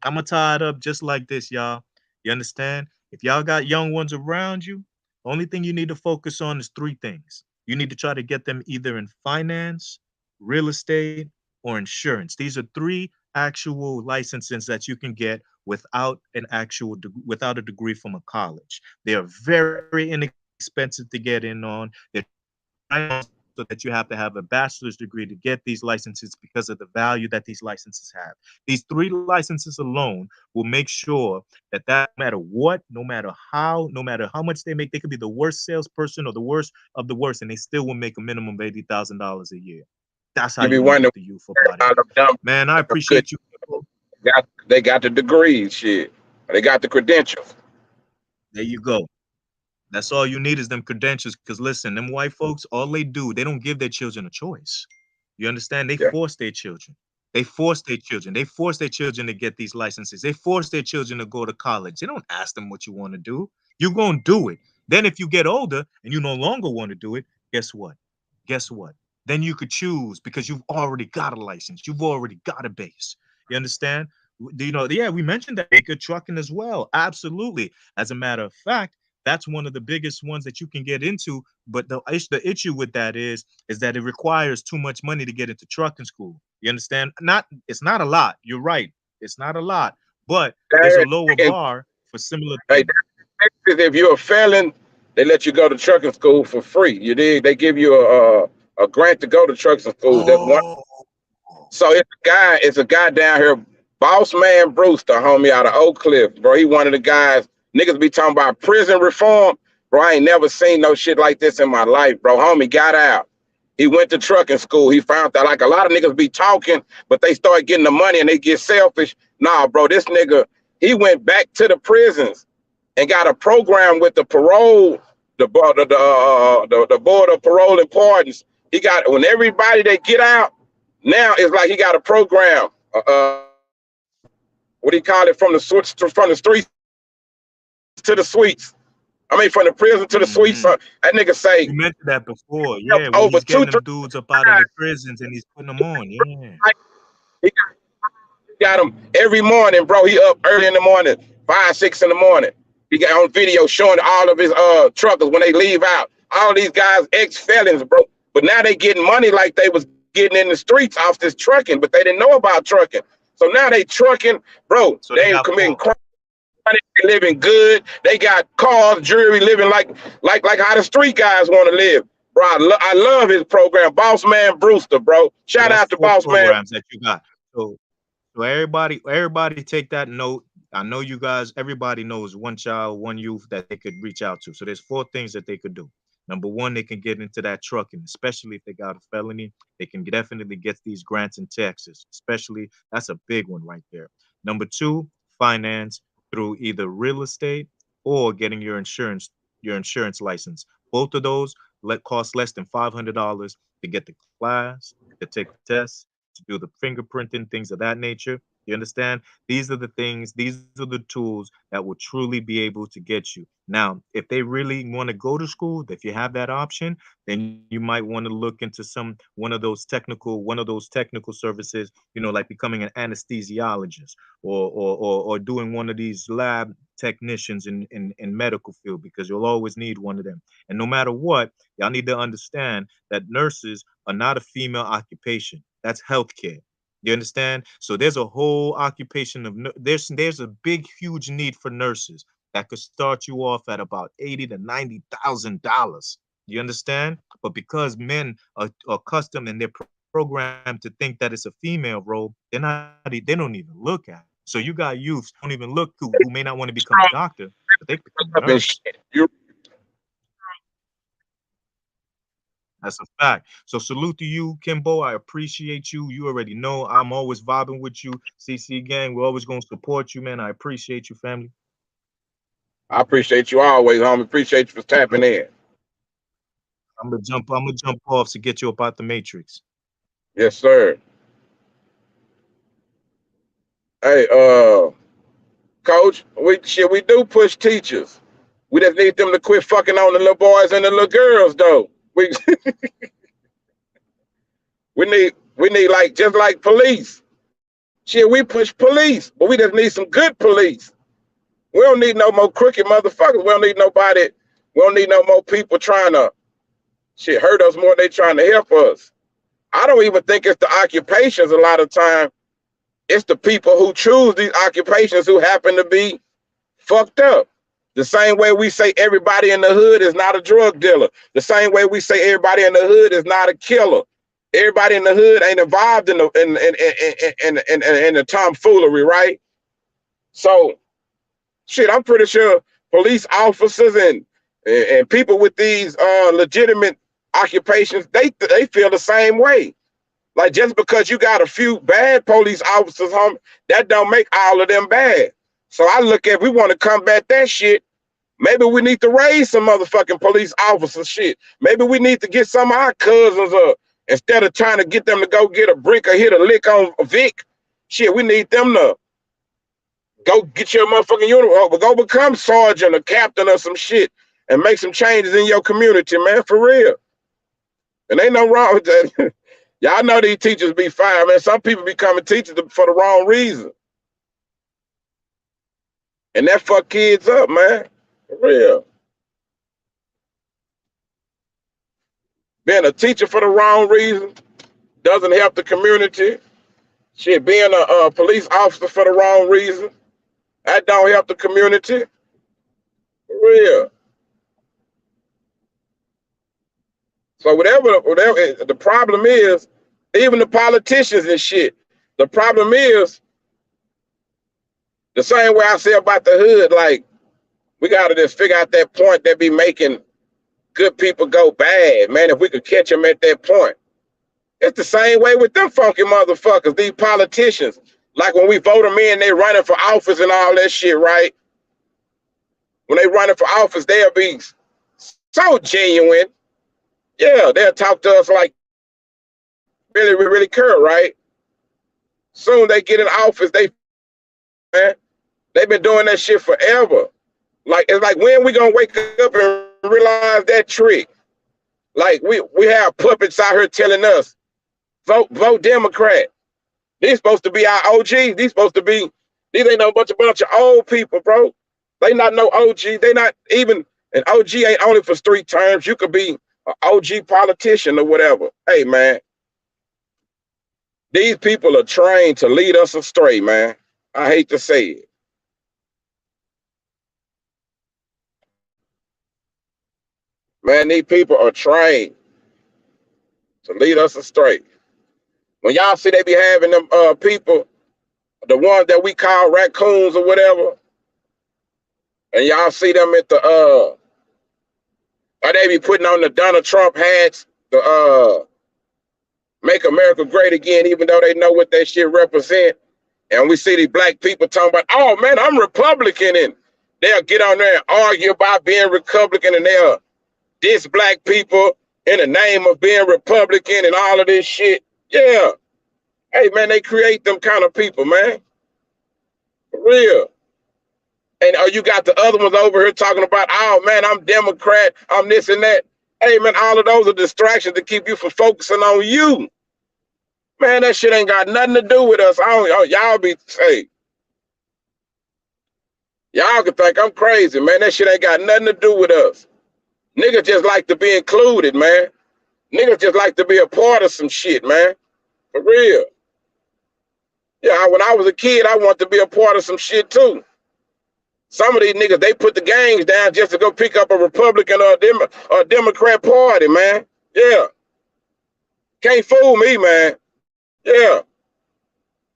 I'm gonna tie it up just like this, y'all. You understand? If y'all got young ones around you, the only thing you need to focus on is three things. You need to try to get them either in finance, real estate, or insurance. These are three actual licenses that you can get without a degree from a college. They are very inexpensive to get in on. They're trying to make it so that you have to have a bachelor's degree to get these licenses because of the value that these licenses have. These three licenses alone will make sure that no matter what, no matter how much they make, they could be the worst salesperson or the worst of the worst, and they still will make a minimum of $80,000 a year. That's how You be you make wondering the youth up out of how here. them dumb Man, I good appreciate you. they got the degrees, shit. They got the credentials. There you go. That's all you need is them credentials. Because listen, them white folks, all they do, they don't give their children a choice. You understand? They Yeah. force their children. They force their children. They force their children to get these licenses. They force their children to go to college. They don't ask them what you want to do. You're going to do it. Then if you get older and you no longer want to do it, guess what? Guess what? Then you could choose because you've already got a license. You've already got a base. You understand? Yeah, we mentioned that they could trucking as well. Absolutely. As a matter of fact, That's one of the biggest ones that you can get into. But the issue with that is that it requires too much money to get into trucking school. You understand? It's not a lot. You're right. It's not a lot, but there's a lower And bar for similar hey, things. if you're a felon, they let you go to trucking school for free. You dig? They give you a grant to go to trucking school. That one. Oh, So it's a guy down here, Boss Man Brewster, homie, out of Oak Cliff, bro. He one of the guys. Niggas be talking about prison reform, bro. I ain't never seen no shit like this in my life, bro. Homie got out. He went to trucking school. He found that like a lot of niggas be talking, but they start getting the money and they get selfish. Nah, bro, this nigga, he went back to the prisons and got a program with the parole, the board of parole and pardons. He got when everybody they get out. Now it's like he got a program. What do you call it? From the streets to the suites. I mean, from the prison to the suites. That nigga say you mentioned that before. Yeah, when over he's getting 2-3 them dudes up out of the prisons and he's putting them on. Yeah. He got him every morning, bro. He up early in the morning, 5, 6 in the morning. He got on video showing all of his truckers when they leave out. All these guys ex-felons, bro. But now they getting money like they was getting in the streets off this trucking, but they didn't know about trucking. So now they trucking, bro. So they ain't committing crime. They living good. They got cars, jewelry, living like how the street guys want to live, bro. I love his program, Boss Man Brewster, bro. Shout out to Boss Man. Programs that you got. So everybody take that note. I know you guys, everybody knows one child, one youth that they could reach out to. So there's 4 things that they could do. Number 1, they can get into that trucking, especially if they got a felony. They can definitely get these grants in Texas, especially that's a big one right there. Number 2, finance through either real estate or getting your insurance license. Both of those cost less than $500 to get the class, to take the test, to do the fingerprinting, things of that nature. You understand? These are the things, these are the tools that will truly be able to get you. Now, if they really want to go to school, if you have that option, then you might want to look into one of those technical services, like becoming an anesthesiologist or doing one of these lab technicians in medical field, because you'll always need one of them. And no matter what, y'all need to understand that nurses are not a female occupation. That's healthcare. You understand? So there's a whole occupation of there's a big, huge need for nurses that could start you off at about $80,000 to $90,000. You understand? But because men are accustomed and they're programmed to think that it's a female role, they don't even look at it. So you got youths who don't even look who may not want to become a doctor, but they become a nurse. That's a fact. So salute to you, Kimbo. I appreciate you. You already know I'm always vibing with you. CC gang, we're always going to support you, man. I appreciate you, family. I appreciate you always, homie. Appreciate you for tapping in. I'm gonna jump off to get you up out the matrix. Yes, sir. Hey, coach, we do push teachers. We just need them to quit fucking on the little boys and the little girls, though. We need like just like police. Shit, we push police, but we just need some good police. We don't need no more crooked motherfuckers. We don't need nobody. We don't need no more people trying to hurt us more than they trying to help us. I don't even think it's the occupations a lot of time. It's the people who choose these occupations who happen to be fucked up. The same way we say everybody in the hood is not a drug dealer. The same way we say everybody in the hood is not a killer. Everybody in the hood ain't involved in the tomfoolery, right? So, shit, I'm pretty sure police officers and people with these legitimate occupations, they feel the same way. Like, just because you got a few bad police officers, homie, that don't make all of them bad. So I look at, if we want to combat that shit, maybe we need to raise some motherfucking police officers shit. Maybe we need to get some of our cousins instead of trying to get them to go get a brick or hit a lick on Vic. Shit, we need them to go get your motherfucking uniform, go become sergeant or captain or some shit and make some changes in your community, man, for real. And ain't no wrong with that. Y'all know these teachers be fired, man. Some people becoming teachers for the wrong reason. And that fuck kids up, man. For real. Being a teacher for the wrong reason doesn't help the community. Shit, being a police officer for the wrong reason, that don't help the community. For real. So whatever the problem is, even the politicians and shit, the problem is the same way I say about the hood, like, we gotta just figure out that point that be making good people go bad, man. If we could catch them at that point. It's the same way with them funky motherfuckers, these politicians. Like when we vote them in, they running for office and all that shit, right? When they running for office, they'll be so genuine. Yeah, they'll talk to us like really, really care, right? Soon they get in office, they've been doing that shit forever. Like, it's like, when we gonna wake up and realize that trick? Like, we have puppets out here telling us, vote Democrat. These supposed to be our OGs. These ain't no bunch of old people, bro. They not no OG. They not even, an OG ain't only for 3 terms. You could be an OG politician or whatever. Hey, man. These people are trained to lead us astray, man. I hate to say it. Man, these people are trained to lead us astray. When y'all see they be having them people, the ones that we call raccoons or whatever, and y'all see them at the or they be putting on the Donald Trump hats, the Make America Great Again, even though they know what that shit represent. And we see these black people talking about, oh man, I'm Republican, and they'll get on there and argue about being Republican, and they'll diss black people in the name of being Republican and all of this shit. Yeah. Hey man, they create them kind of people, man. For real. And you got the other ones over here talking about, oh man, I'm Democrat, I'm this and that. Hey man, all of those are distractions to keep you from focusing on you. Man, that shit ain't got nothing to do with us. Y'all be, hey, y'all can think I'm crazy, man. That shit ain't got nothing to do with us. Niggas just like to be included, man. Niggas just like to be a part of some shit, man. For real. Yeah, when I was a kid, I wanted to be a part of some shit too. Some of these niggas, they put the gangs down just to go pick up a Republican or a Democrat party, man. Yeah. Can't fool me, man. Yeah.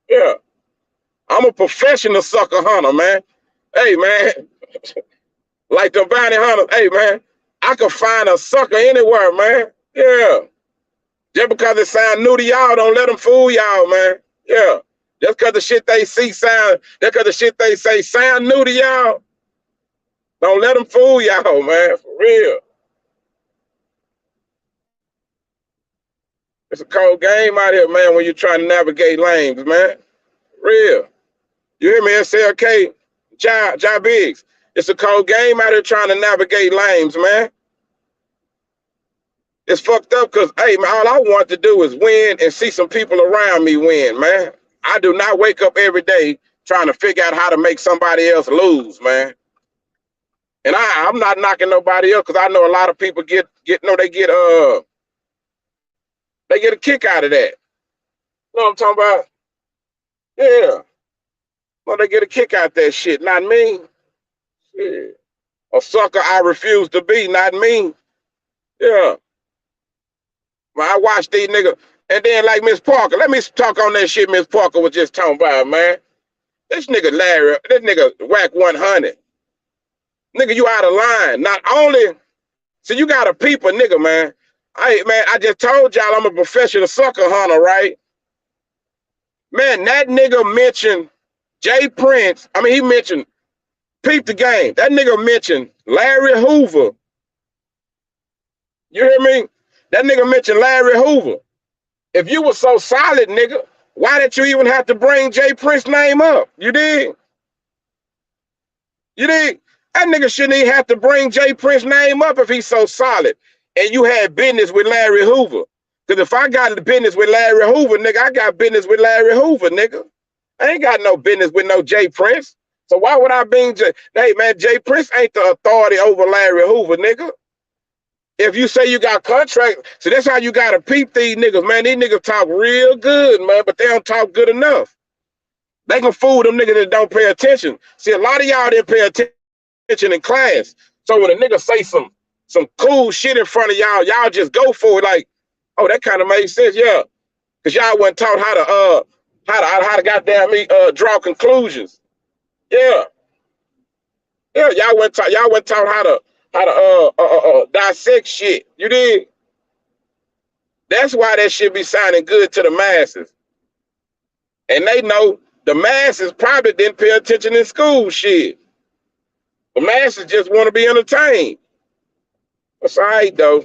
Yeah. I'm a professional sucker hunter, man. Hey, man. Like the bounty hunter. Hey, man. I can find a sucker anywhere, man. Yeah. Just because it sound new to y'all, don't let them fool y'all, man. Yeah. Just because the shit they see sound, just because the shit they say sound new to y'all, don't let them fool y'all, man. For real. It's a cold game out here, man, when you're trying to navigate lanes, man. For real. You hear me, SLK? Jai Biggs. It's a cold game out here trying to navigate lanes, man. It's fucked up because, hey, man, all I want to do is win and see some people around me win, man. I do not wake up every day trying to figure out how to make somebody else lose, man. And I'm not knocking nobody else because I know a lot of people they get a kick out of that. You know what I'm talking about? Yeah. Well, they get a kick out that shit, not me. Shit. A sucker I refuse to be, not me. Yeah. Well, I watch these niggas. And then like Miss Parker, let me talk on that shit Miss Parker was just talking about, man. This nigga Larry, this nigga whack 100. Nigga, you out of line. Not only, so you got a peeper nigga, man. I just told y'all I'm a professional sucker hunter, right? Man, that nigga mentioned Jay Prince. I mean, he mentioned Peep the Game. That nigga mentioned Larry Hoover. You hear me? That nigga mentioned Larry Hoover. If you were so solid, nigga, why did you even have to bring Jay Prince's name up? You did? You did? That nigga shouldn't even have to bring Jay Prince's name up if he's so solid. And you had business with Larry Hoover. Because if I got business with Larry Hoover, nigga, I got business with Larry Hoover, nigga. I ain't got no business with no Jay Prince. So why would I bring Jay? Hey, man, Jay Prince ain't the authority over Larry Hoover, nigga. If you say you got contract, so that's how you gotta peep these niggas, man. These niggas talk real good, man, but they don't talk good enough. They can fool them niggas that don't pay attention. See, a lot of y'all didn't pay attention in class. So when a nigga say some cool shit in front of y'all, y'all just go for it like, oh, that kind of makes sense, yeah. Cause y'all wasn't taught how to goddamn me draw conclusions. Yeah. Yeah, y'all wasn't taught how to dissect shit. You did. That's why that shit be sounding good to the masses. And they know the masses probably didn't pay attention in school shit. The masses just want to be entertained. That's all right, though.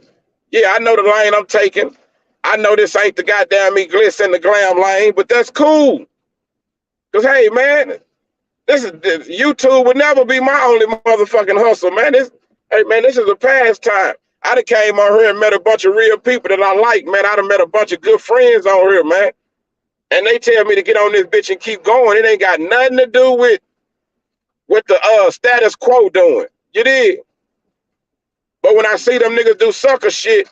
Yeah, I know the lane I'm taking. I know this ain't the goddamn me glitz and the glam lane, but that's cool. Because, hey, man, YouTube would never be my only motherfucking hustle, man. Hey, man, this is a pastime. I done came on here and met a bunch of real people that I like, man. I done met a bunch of good friends on here, man. And they tell me to get on this bitch and keep going. It ain't got nothing to do with the status quo doing. You did. But when I see them niggas do sucker shit,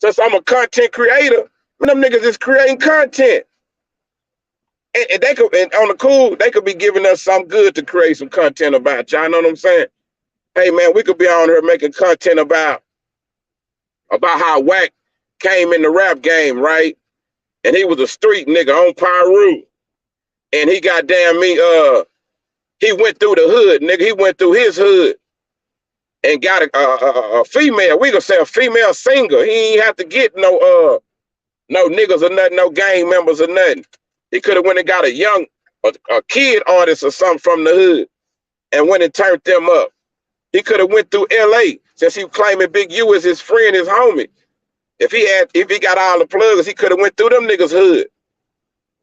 since I'm a content creator, man, them niggas is creating content. And they could, and on the cool, they could be giving us some good to create some content about. Y'all know what I'm saying? Hey, man, we could be on here making content about how Wack came in the rap game, right? And he was a street nigga on Pyru. And he goddamn me, he went through the hood, nigga. He went through his hood and got a female, we gonna say a female singer. He ain't have to get no niggas or nothing, no gang members or nothing. He could have went and got a kid artist or something from the hood and went and turned them up. He could have went through LA since he claiming Big U is his friend, his homie. If he got all the plugs, he could have went through them niggas' hood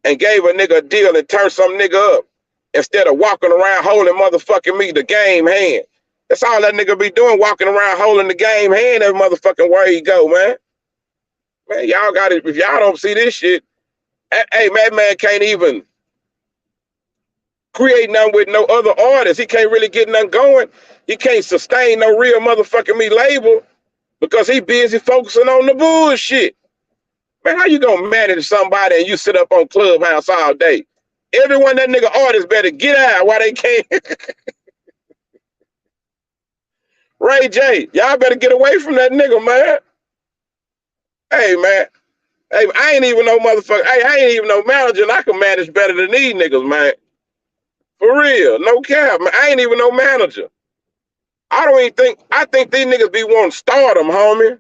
and gave a nigga a deal and turned some nigga up instead of walking around holding motherfucking me the game hand. That's all that nigga be doing, walking around holding the game hand every motherfucking where he go, man. Man, y'all got it. If y'all don't see this shit, hey, man can't even create nothing with no other artists. He can't really get nothing going. He can't sustain no real motherfucking me label because he busy focusing on the bullshit. Man, how you gonna manage somebody and you sit up on Clubhouse all day? Everyone that nigga artist better get out while they can't. Ray J, y'all better get away from that nigga, man. Hey, man. Hey, I ain't even no motherfucker. Hey, I ain't even no manager, and I can manage better than these niggas, man. For real, no cap, man. I ain't even no manager. I think these niggas be wanting stardom, homie.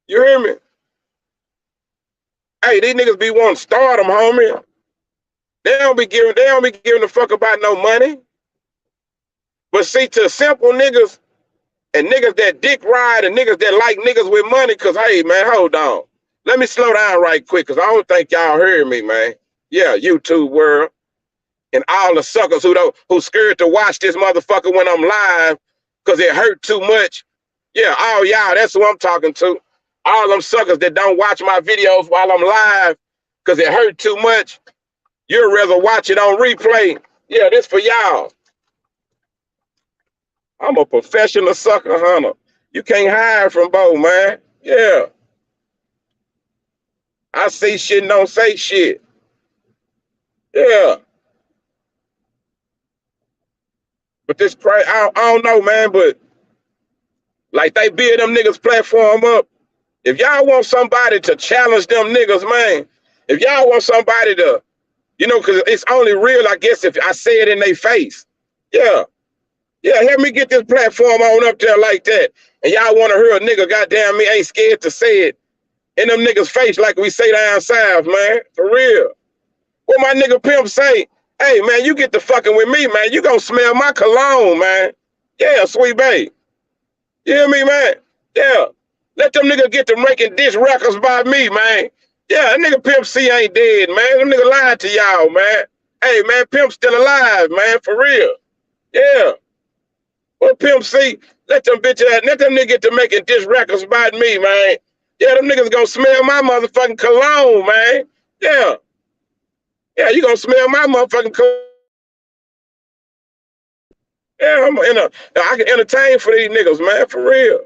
You hear me? Hey, these niggas be wanting stardom, homie. They don't be giving a fuck about no money. But see, to simple niggas and niggas that dick ride and niggas that like niggas with money, cause hey, man, hold on. Let me slow down right quick, cause I don't think y'all heard me, man. Yeah, YouTube world. And all the suckers who scared to watch this motherfucker when I'm live because it hurt too much. Yeah, all y'all, that's who I'm talking to. All them suckers that don't watch my videos while I'm live because it hurt too much. You'd rather watch it on replay. Yeah, this for y'all. I'm a professional sucker hunter. You can't hide from Bo, man. Yeah. I see shit and don't say shit. Yeah. But this crazy, I don't know, man, but like they build them niggas platform up. If y'all want somebody to challenge them niggas, man, if y'all want somebody to, you know, because it's only real, I guess, if I say it in their face. Yeah. Yeah, help me get this platform on up there like that. And y'all want to hear a nigga, goddamn me, ain't scared to say it in them niggas' face like we say down south, man. For real. What my nigga Pimp say, hey, man, you get the fucking with me, man. You gonna smell my cologne, man. Yeah, sweet babe. You hear me, man? Yeah. Let them niggas get to making diss records by me, man. Yeah, that nigga Pimp C ain't dead, man. Them nigga lied to y'all, man. Hey, man, Pimp's still alive, man, for real. Yeah. Well, Pimp C, let them niggas get to making diss records by me, man. Yeah, them niggas gonna smell my motherfucking cologne, man. Yeah. Yeah, you gonna smell my motherfucking cologne. Yeah, I can entertain for these niggas, man, for real.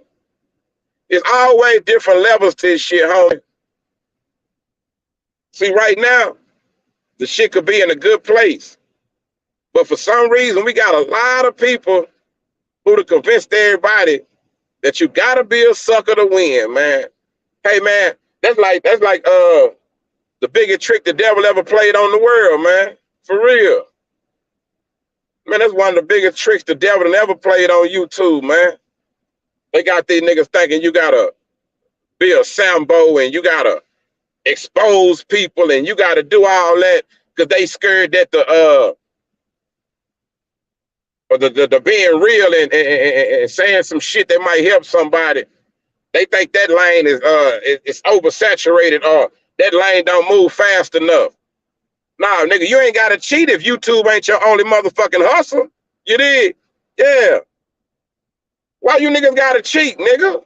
It's always different levels to this shit, homie. See, right now, the shit could be in a good place. But for some reason, we got a lot of people who to convince everybody that you gotta be a sucker to win, man. Hey, man, that's like the biggest trick the devil ever played on the world, man. For real. Man, that's one of the biggest tricks the devil ever played on YouTube, man. They got these niggas thinking you gotta be a Sambo and you gotta expose people and you gotta do all that because they scared that the being real and saying some shit that might help somebody. They think that lane is it's oversaturated or that lane don't move fast enough. Nah, nigga, you ain't gotta cheat if YouTube ain't your only motherfucking hustle. You did? Yeah. Why you niggas gotta cheat, nigga?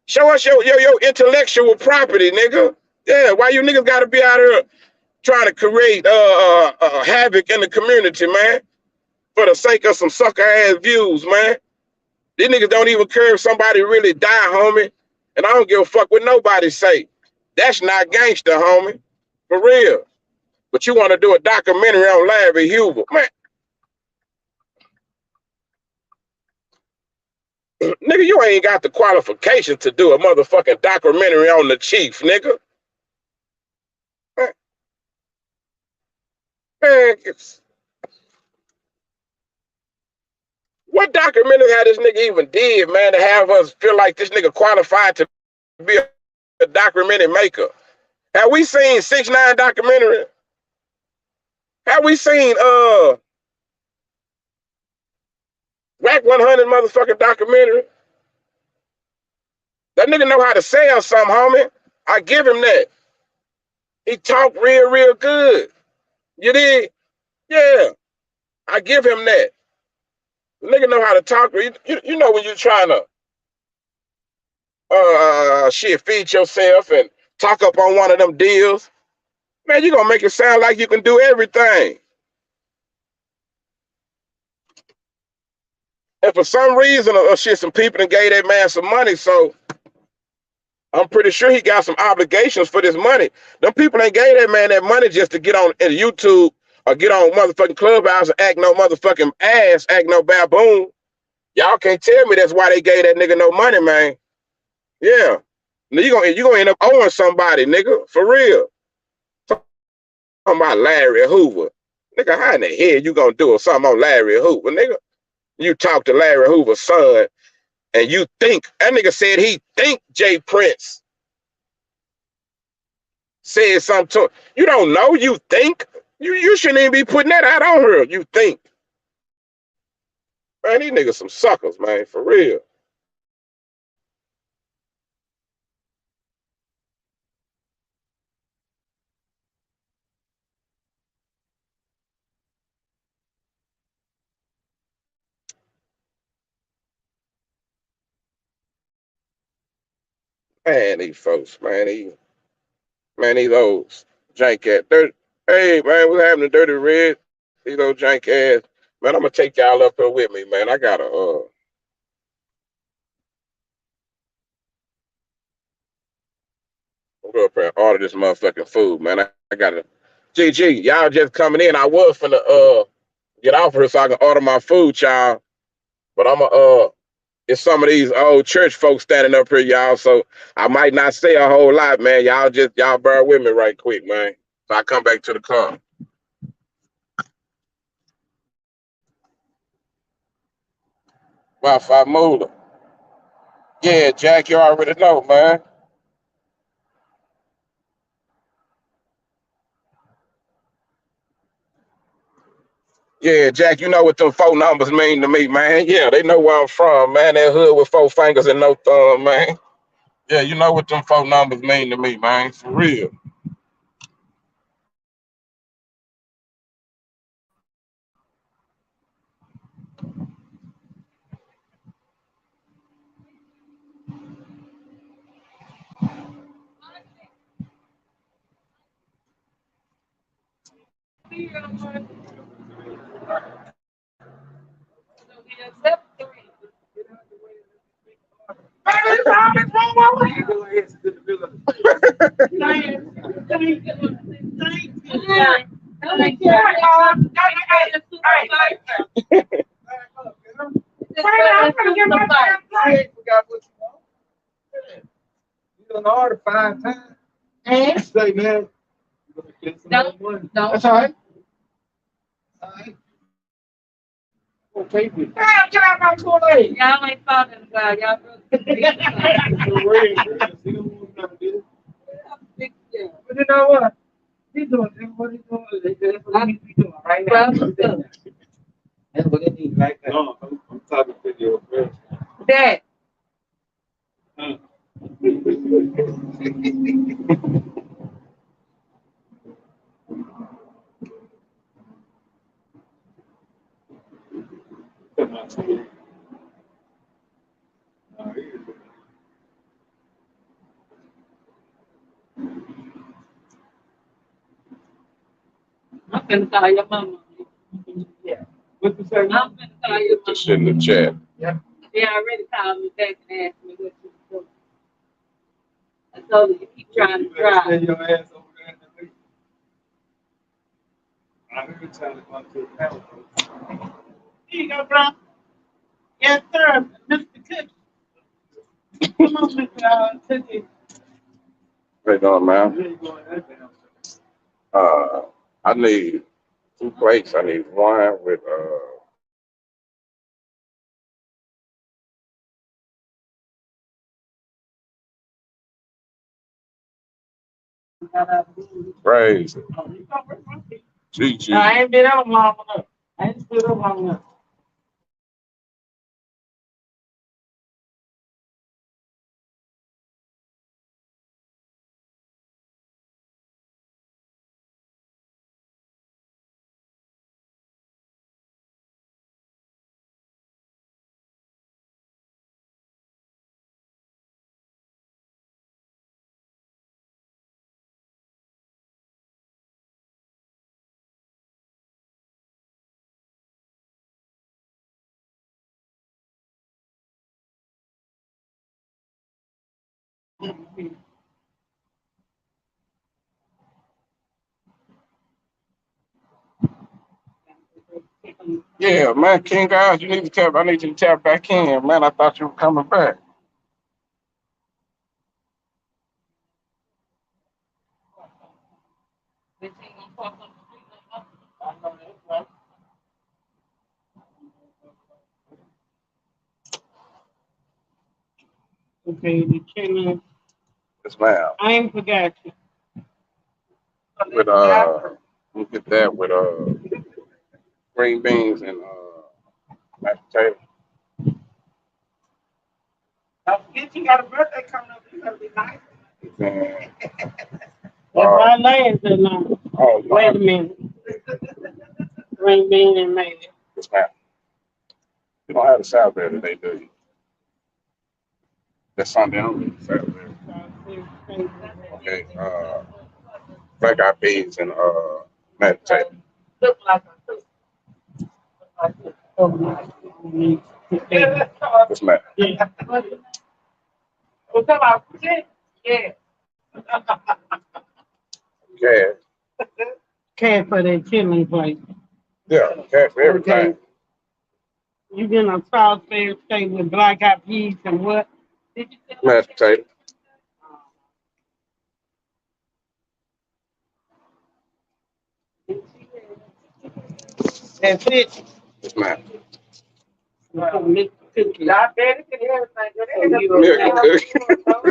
Show us your intellectual property, nigga. Yeah, why you niggas gotta be out here trying to create havoc in the community, man, for the sake of some sucker ass views, man. These niggas don't even care if somebody really die, homie. And I don't give a fuck what nobody say. That's not gangster, homie. For real. But you want to do a documentary on Larry Hoover, man. Nigga, you ain't got the qualification to do a motherfucking documentary on the chief, nigga. Man, what documentary had this nigga even did, man, to have us feel like this nigga qualified to be a documentary maker? Have we seen 6ix9ine documentary? Have we seen Whack 100 motherfucking documentary? That nigga know how to sell something, homie. I give him that. He talk real good. You did? Yeah. I give him that. The nigga know how to talk. You know when you're trying to shit, feed yourself and talk up on one of them deals, man, you gonna make it sound like you can do everything. And for some reason or shit, some people done gave that man some money, so I'm pretty sure he got some obligations for this money. Them people ain't gave that man that money just to get on YouTube or get on motherfucking Clubhouse and act no motherfucking ass, act no baboon. Y'all can't tell me that's why they gave that nigga no money, man. Yeah. Now you gonna end up owing somebody, nigga, for real. Talking about Larry Hoover. Nigga, how in the hell you gonna do something on Larry Hoover, nigga? You talk to Larry Hoover's son and you think, that nigga said he think Jay Prince said something to him. You don't know, you think. You shouldn't even be putting that out on her. You think. Man, these niggas some suckers, man, for real. Man, these folks, man, these old jank ass. Hey, man, what's happening, Dirty Red? These old jank ass. Man, I'm gonna take y'all up here with me, man. I gotta go up here and order this motherfucking food, man. I gotta GG, y'all just coming in. I was finna get off here so I can order my food, y'all. But I'm it's some of these old church folks standing up here, y'all. So I might not say a whole lot, man. Y'all bear with me right quick, man. So I come back to the car. Wi-Fi Moolah. Yeah, Jack, you already know, man. Yeah, Jack, you know what them 4 numbers mean to me, man. Yeah, they know where I'm from, man. That hood with 4 fingers and no thumb, man. Yeah, you know what them 4 numbers mean to me, man. For real. Order 5 times. Say, man. That's all right. Okay, get out my toilet. Y'all ain't talking about y'all. But you know what? He's doing what he's doing. That's what he be doing right now. That's what it needs right now. No, I'm talking to your friend. Dad. I'm gonna call your mama. Yeah. What you say? I'm gonna call your mama. Just in the chat. Yeah. They already called me back and asked me what you doing. I told her you keep trying to drive. Stay your ass over there in the week. I heard you trying to go to the house. Here you go, bro. Yes, sir, Mr. Cook. Come on, Mr. Cookie. How you doing, man? There you go. I need 2 plates. I need one with crazy. GG. I ain't been out long enough. I ain't been out long enough. Yeah, man, King guys, you need to tap. I need you to tap back in, man. I thought you were coming back. Okay, the chicken. Yes, ma'am. I ain't forgot you. With we'll get that with green beans and mashed potato. Don't forget you got a birthday coming up. You gotta be nice. And, If I last that long. oh, Wait a minute. Green bean and mayonnaise. yes, ma'am. You don't have the salad there today, do you? That's Sunday only. Salad there. Okay. Black eyed peas and mashed potato. Look like Yes, ma'am. Yeah. What's about yeah. Cash. Cash for that chili plate. Yeah, cash for everything. Okay. You get a sauce fair steak with black eyed peas and what? Mashed potato. That's it. Yes, ma'am. Mixed cookies. Diabetic and everything. Milk and cookie.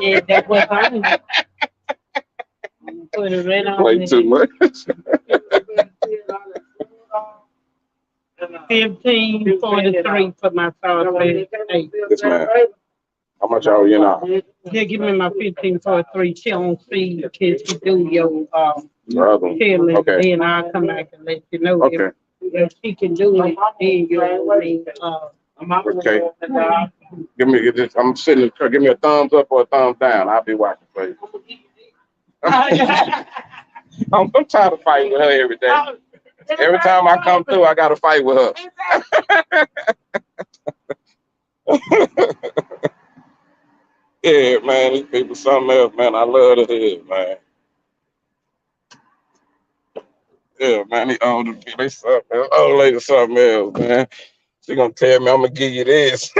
Yeah, that's what I'm doing. Put it right on Play too much. 15.43 for my sauce fair steak. Yes, ma'am. How much are you now? Yeah, give me my 15.43. She don't see kids to do your Brother. chili. Okay. Then I'll come back and let you know Okay. if she can do it. Then you'll need Okay. Give me this. I'm sitting. Give me a thumbs up or a thumbs down. I'll be watching for you. I'm tired of fighting with her every day. Every time I come through, I got to fight with her. Yeah, man, these people something else, man. I love to hear, man. Yeah, man, these older people, they something else. Old lady something else, man. She gonna tell me I'm gonna give you this.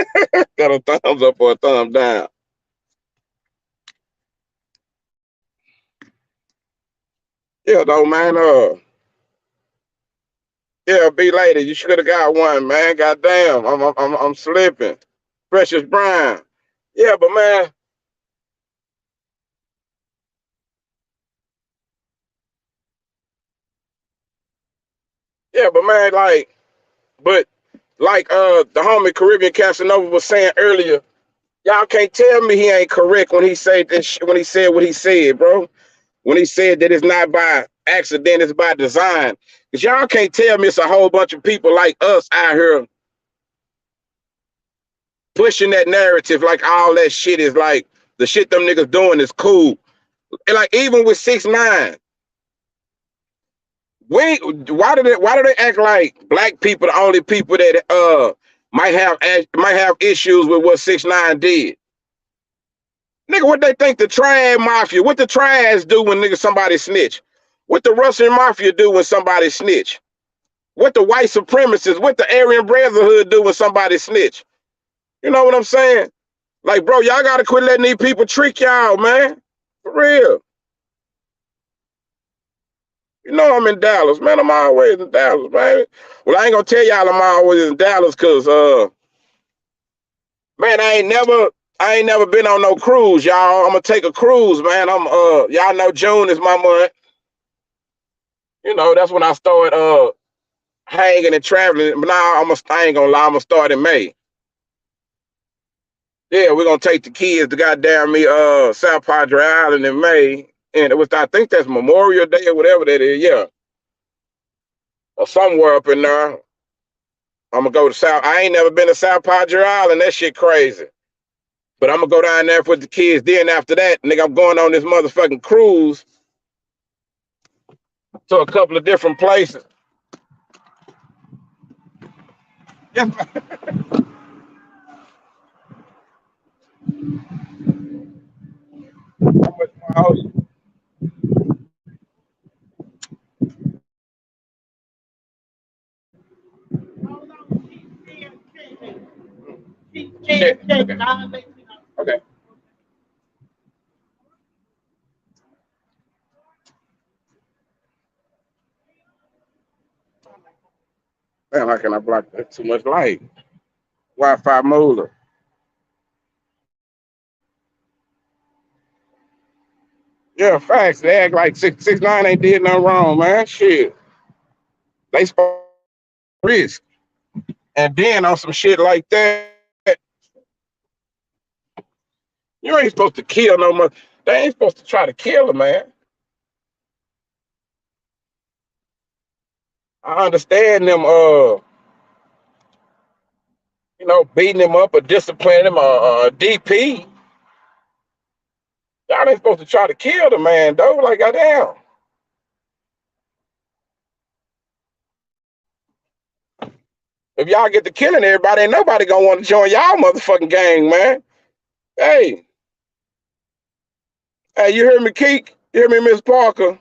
Got a thumbs up or a thumb down. Yeah, though, man. Yeah, be lady, you should have got one, man. Goddamn, I'm slipping. Precious Brown. Yeah, but man, yeah, but man, but the homie Caribbean Casanova was saying earlier, y'all can't tell me he ain't correct when he said this. When he said what he said, bro. When he said that it's not by accident, it's by design. Cause y'all can't tell me it's a whole bunch of people like us out here pushing that narrative like all that shit is like the shit them niggas doing is cool. And like even with 6ix9ine, why do they act like black people the only people that might have issues with what 6ix9ine did? Nigga, what they think the Trad Mafia, what the Trads do when nigga somebody snitch? What the Russian Mafia do when somebody snitch? What the white supremacists, what the Aryan Brotherhood do when somebody snitch? You know what I'm saying? Like, bro, y'all gotta quit letting these people trick y'all, man. For real. You know I'm in Dallas, man. I'm always in Dallas, man. Well, I ain't gonna tell y'all I'm always in Dallas because man, I ain't never been on no cruise, y'all. I'm gonna take a cruise, man. Y'all know June is my month. You know, that's when I start hanging and traveling. But now I ain't gonna lie, I'm gonna start in May. Yeah, we're gonna take the kids to goddamn me South Padre Island in May. And it was, I think that's Memorial Day or whatever that is, yeah. Or somewhere up in there. I'm gonna go to South. I ain't never been to South Padre Island. That shit crazy. But I'm gonna go down there with the kids. Then after that, nigga, I'm going on this motherfucking cruise to a couple of different places. Yeah. How much more owe you? Hold on, she's Yeah, scared, okay. I'll let you know. Okay. Man, how can I block that? Too much light? Wi-Fi moolah. Yeah, facts. They act like 6ix9ine ain't did nothing wrong, man. Shit. They supposed to risk. And then on some shit like that, you ain't supposed to kill no more. They ain't supposed to try to kill a man. I understand them beating him up or disciplining him or DP. Y'all ain't supposed to try to kill the man, though. Like, goddamn. If y'all get to killing everybody, ain't nobody gonna want to join y'all motherfucking gang, man. Hey, hey, you hear me, Keek? You hear me, Miss Parker?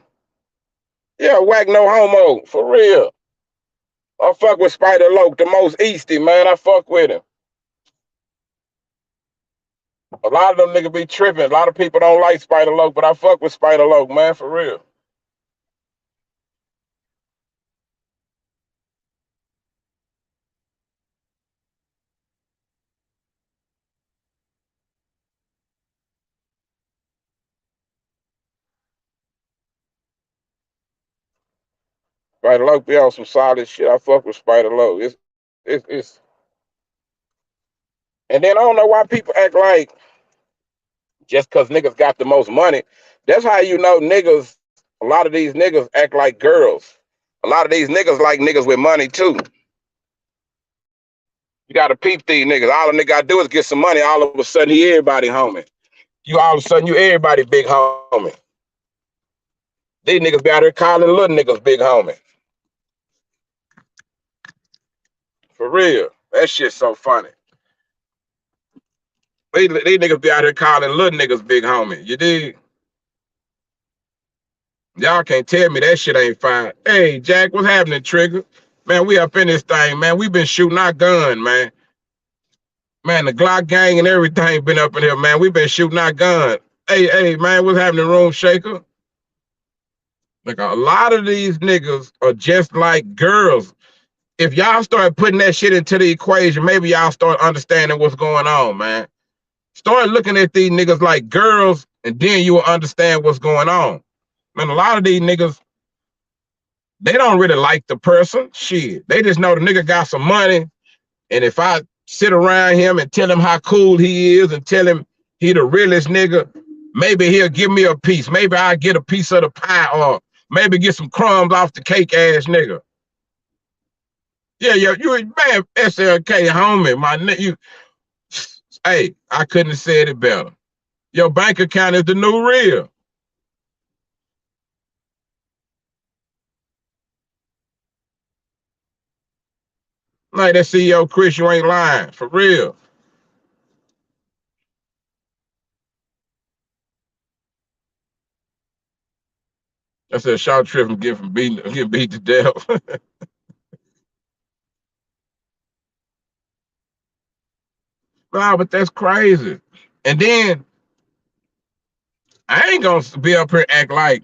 Yeah, whack no homo, for real. I fuck with Spider Loke, the most easty, man. I fuck with him. A lot of them niggas be tripping. A lot of people don't like Spider Loke, but I fuck with Spider Loke, man, for real. Spider Loke be on some solid shit. I fuck with Spider Loke. It's and then I don't know why people act like just cause niggas got the most money. That's how you know niggas, a lot of these niggas act like girls. A lot of these niggas like niggas with money too. You gotta peep these niggas. All a nigga gotta do is get some money. All of a sudden, he everybody homie. You all of a sudden, you everybody big homie. These niggas be out here calling little niggas big homie. For real. That shit's so funny. These niggas be out here calling little niggas big homie. You dig? Y'all can't tell me that shit ain't fine. Hey, Jack, what's happening, Trigger? Man, we up in this thing, man. We been shooting our gun, man. Man, the Glock gang and everything been up in here, man. We been shooting our gun. Hey, man, what's happening, Room Shaker? Like, a lot of these niggas are just like girls. If y'all start putting that shit into the equation, maybe y'all start understanding what's going on, man. Start looking at these niggas like girls, and then you will understand what's going on. Man, a lot of these niggas, they don't really like the person. Shit. They just know the nigga got some money. And if I sit around him and tell him how cool he is and tell him he the realest nigga, maybe he'll give me a piece. Maybe I'll get a piece of the pie or maybe get some crumbs off the cake ass nigga. Yeah, you man, SLK homie, my nigga. Hey, I couldn't have said it better. Your bank account is the new real. Like that CEO Chris, you ain't lying, for real. That's a short trip from getting beat to death. Nah, but that's crazy. And then I ain't gonna be up here act like,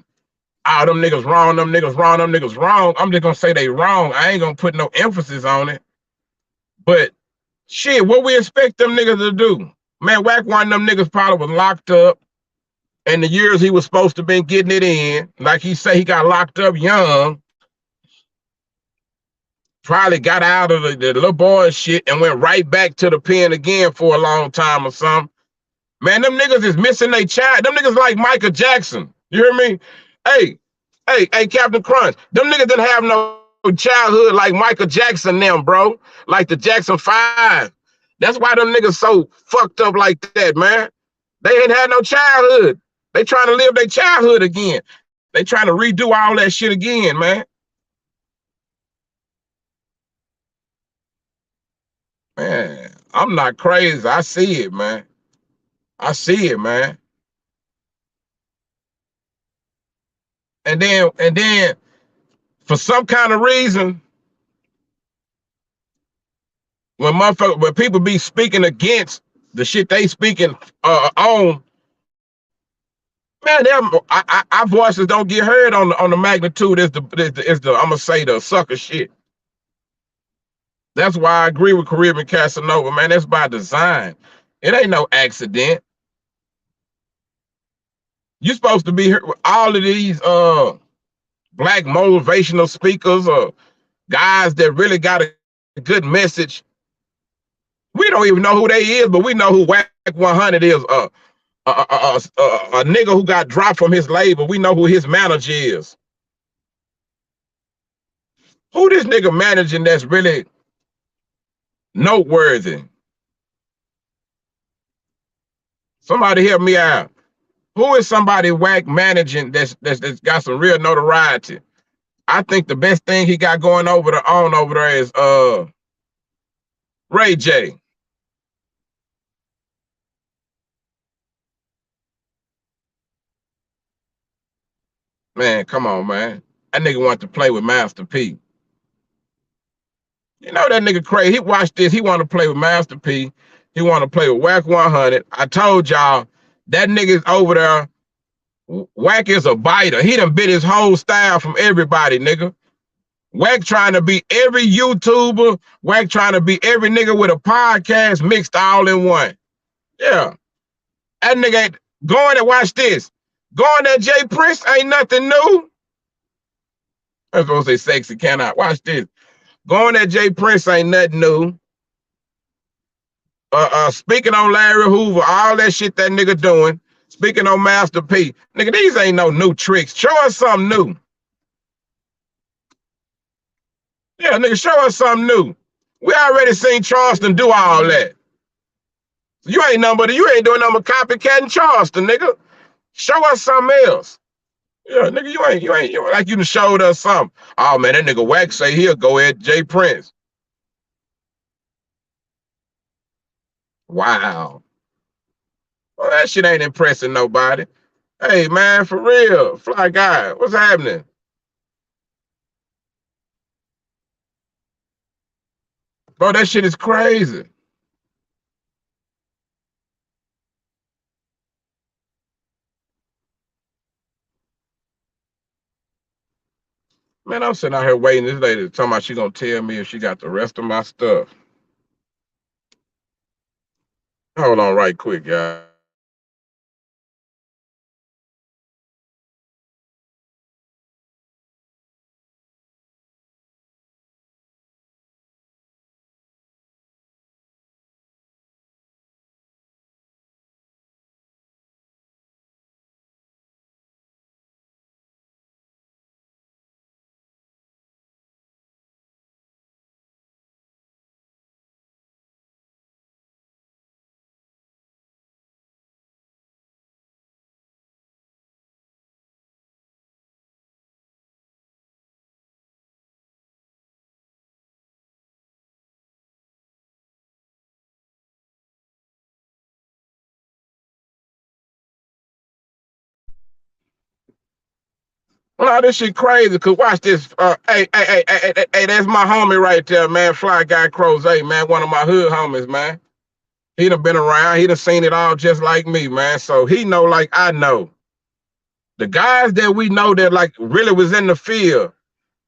oh, them niggas wrong, them niggas wrong, them niggas wrong. I'm just gonna say they wrong. I ain't gonna put no emphasis on it. But shit, what we expect them niggas to do? Man, Whack one of them niggas probably was locked up. And the years he was supposed to been getting it in, like he say he got locked up young, probably got out of the little boy shit and went right back to the pen again for a long time or something. Man, them niggas is missing their child. Them niggas like Michael Jackson. You hear me? Hey, Captain Crunch. Them niggas didn't have no childhood like Michael Jackson them, bro. Like the Jackson 5. That's why them niggas so fucked up like that, man. They ain't had no childhood. They trying to live their childhood again. They trying to redo all that shit again, man. Man, I'm not crazy. I see it, man. I see it, man. And then for some kind of reason, when people be speaking against the shit they speaking on, man, our voices don't get heard on the magnitude is the I'm gonna say the sucker shit. That's why I agree with Caribbean Casanova, man. That's by design. It ain't no accident. You're supposed to be here with all of these black motivational speakers or guys that really got a good message. We don't even know who they is, but we know who Whack 100 is. A nigga who got dropped from his label. We know who his manager is. Who this nigga managing that's really noteworthy? Somebody help me out. Who is somebody Whack managing that's got some real notoriety? I think the best thing he got going over there is Ray J. Man, come on, man. That nigga want to play with Master P. You know that nigga crazy. He watched this. He want to play with Master P. He want to play with Whack 100. I told y'all, that nigga's over there. Whack is a biter. He done bit his whole style from everybody, nigga. Whack trying to be every YouTuber. Whack trying to be every nigga with a podcast mixed all in one. Yeah. That nigga ain't going to watch this. Going at Jay Prince ain't nothing new. I was supposed to say sexy, can I? Watch this. Going at Jay Prince ain't nothing new. Speaking on Larry Hoover, all that shit that nigga doing. Speaking on Master P. Nigga, these ain't no new tricks. Show us something new. Yeah, nigga, show us something new. We already seen Charleston do all that. You ain't doing nothing but copycatting Charleston, nigga. Show us something else. Yeah, nigga, you ain't like you done showed us something. Oh man, that nigga Wax say he'll go at Jay Prince. Wow. Well, that shit ain't impressing nobody. Hey, man, for real, Fly Guy, what's happening? Bro, that shit is crazy. Man, I'm sitting out here waiting. This lady talking about she gonna tell me if she got the rest of my stuff. Hold on right quick, y'all. No, this shit crazy. Cause watch this. Hey, that's my homie right there, man. Fly Guy Crozet, hey, man, one of my hood homies, man. He done been around. He done seen it all just like me, man. So he know like I know. The guys that we know that like really was in the field,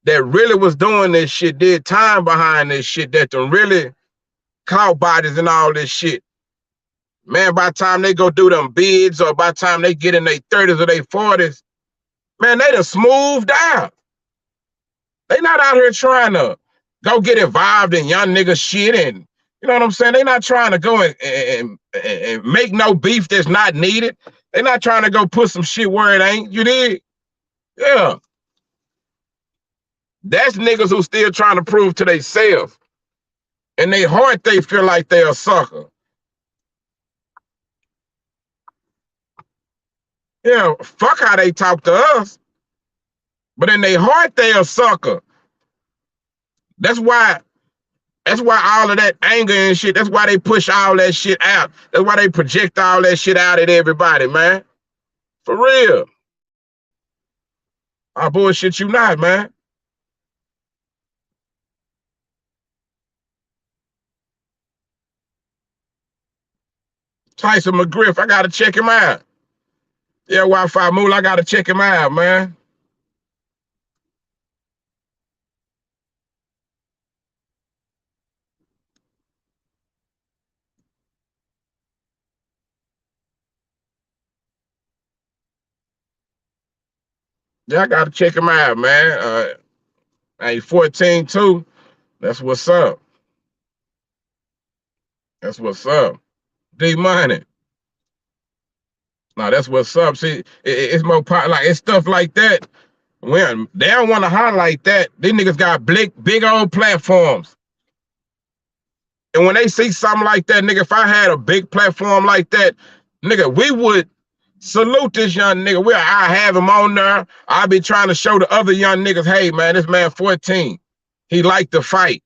that really was doing this shit, did time behind this shit, that them really caught bodies and all this shit. Man, by the time they go do them bids or by the time they get in their 30s or their 40s, man, they done smoothed out. They not out here trying to go get involved in young nigga shit and, you know what I'm saying? They not trying to go and make no beef that's not needed. They not trying to go put some shit where it ain't. You did? Yeah. That's niggas who still trying to prove to themselves. In their heart, they feel like they a sucker. Yeah, fuck how they talk to us. But in their heart, they a sucker. That's why all of that anger and shit, that's why they push all that shit out. That's why they project all that shit out at everybody, man. For real. I bullshit you not, man. Tyson McGriff, I gotta check him out. Yeah, Wi-Fi Mool, I gotta check him out, man. Yeah, I gotta check him out, man. Hey, 14 too. That's what's up. That's what's up. D Money. No, that's what's up. See, it's more like it's stuff like that. When they don't want to highlight that, these niggas got big old platforms. And when they see something like that, nigga, if I had a big platform like that, nigga, we would salute this young nigga. I have him on there. I be trying to show the other young niggas, hey man, this man 14. He liked to fight.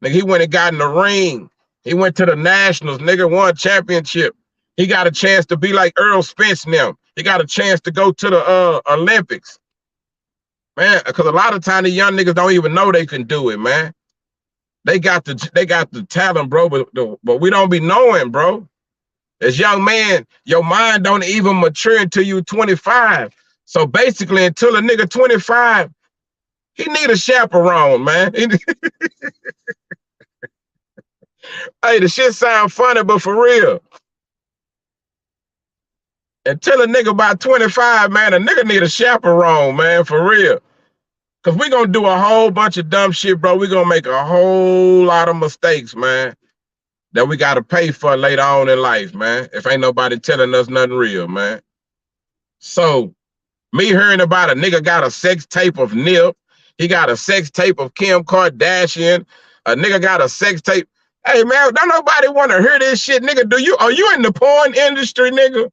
Nigga, he went and got in the ring. He went to the Nationals, nigga, won championship. He got a chance to be like Earl Spence now. He got a chance to go to the Olympics. Man, because a lot of times the young niggas don't even know they can do it, man. They got the talent, bro, but we don't be knowing, bro. As young man, your mind don't even mature until you 25. So basically, until a nigga 25, he need a chaperone, man. Hey, the shit sound funny, but for real. Until a nigga about 25, man, a nigga need a chaperone, man, for real. Because we going to do a whole bunch of dumb shit, bro. We going to make a whole lot of mistakes, man, that we got to pay for later on in life, man, if ain't nobody telling us nothing real, man. So, me hearing about a nigga got a sex tape of Nip, he got a sex tape of Kim Kardashian, a nigga got a sex tape. Hey, man, don't nobody want to hear this shit, nigga. Are you in the porn industry, nigga?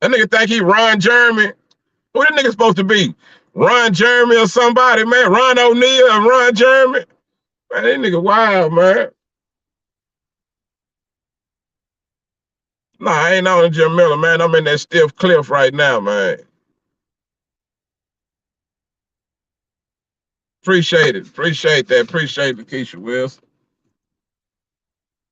That nigga think he Ron Jeremy. Who that nigga supposed to be? Ron Jeremy or somebody, man? Ron O'Neal or Ron Jeremy? Man, that nigga wild, man. Nah, I ain't on Jim Miller, man. I'm in that stiff cliff right now, man. Appreciate it. Appreciate that. Appreciate the Keisha Wilson.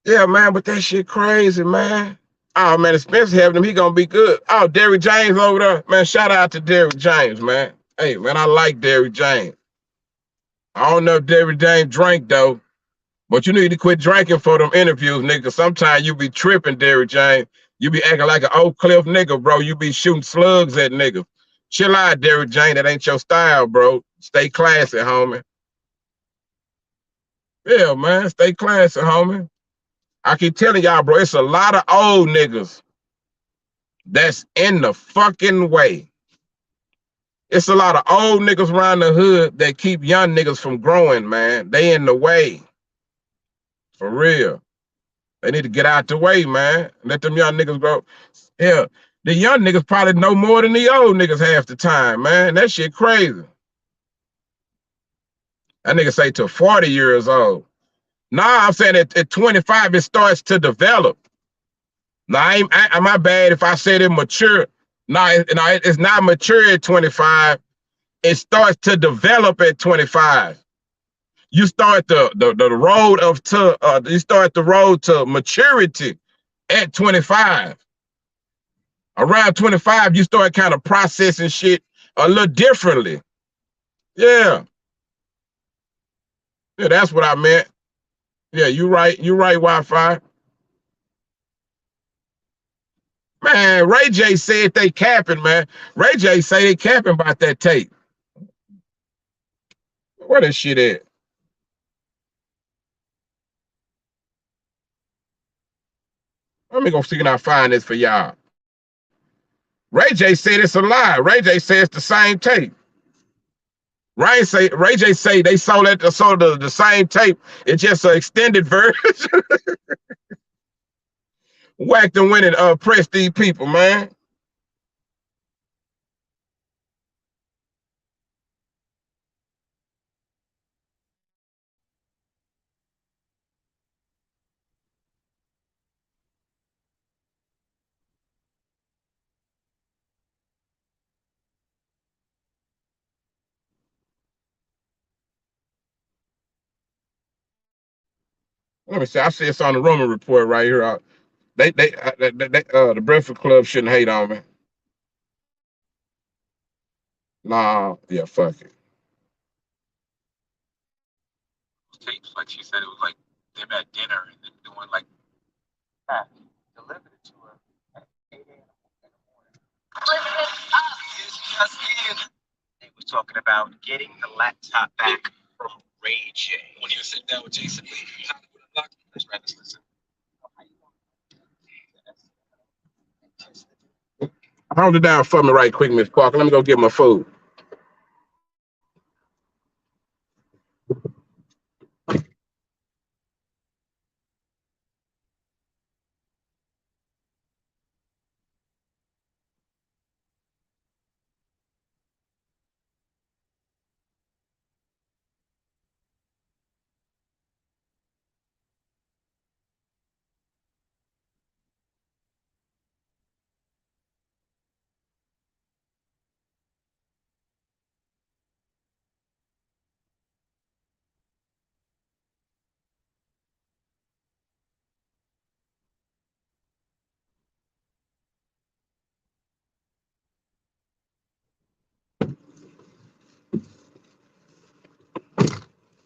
Yeah, man, but that shit crazy, man. Oh, man, if Spencer having him, he gonna be good. Oh, Derrick James over there. Man, shout out to Derrick James, man. Hey, man, I like Derrick James. I don't know if Derrick James drank, though. But you need to quit drinking for them interviews, nigga. Sometimes you be tripping, Derrick James. You be acting like an Oak Cliff nigga, bro. You be shooting slugs at niggas. Chill out, Derrick James. That ain't your style, bro. Stay classy, homie. Yeah, man. Stay classy, homie. I keep telling y'all, bro, it's a lot of old niggas that's in the fucking way. It's a lot of old niggas around the hood that keep young niggas from growing, man. They in the way. For real. They need to get out the way, man. Let them young niggas grow. Yeah, the young niggas probably know more than the old niggas half the time, man. That shit crazy. That nigga say to 40 years old. Nah, I'm saying at 25, it starts to develop. Nah, my bad if I said it mature. Nah, it's not mature at 25. It starts to develop at 25. You start the road to maturity at 25. Around 25, you start kind of processing shit a little differently. Yeah. Yeah, that's what I meant. Yeah, you right. You right, Wi-Fi. Man, Ray J said they capping, man. Ray J say they capping about that tape. Where that shit at? Let me go see if I find this for y'all. Ray J said it's a lie. Ray J says it's the same tape. Ray J say they sold the same tape. It's just an extended version. Whacked and went and pressed these people, man. Let me see. I see it's on the rumor report right here. The Breakfast Club shouldn't hate on me. Nah, yeah, fuck it. Tapes, like she said, it was like them at dinner and then doing like that. Delivered it to her at 8 a.m. in the morning. They was talking about getting the laptop back from Ray J. When you were sitting down with Jason Lee, let's listen. Hold it down for me right quick, Miss Parker. Let me go get my food.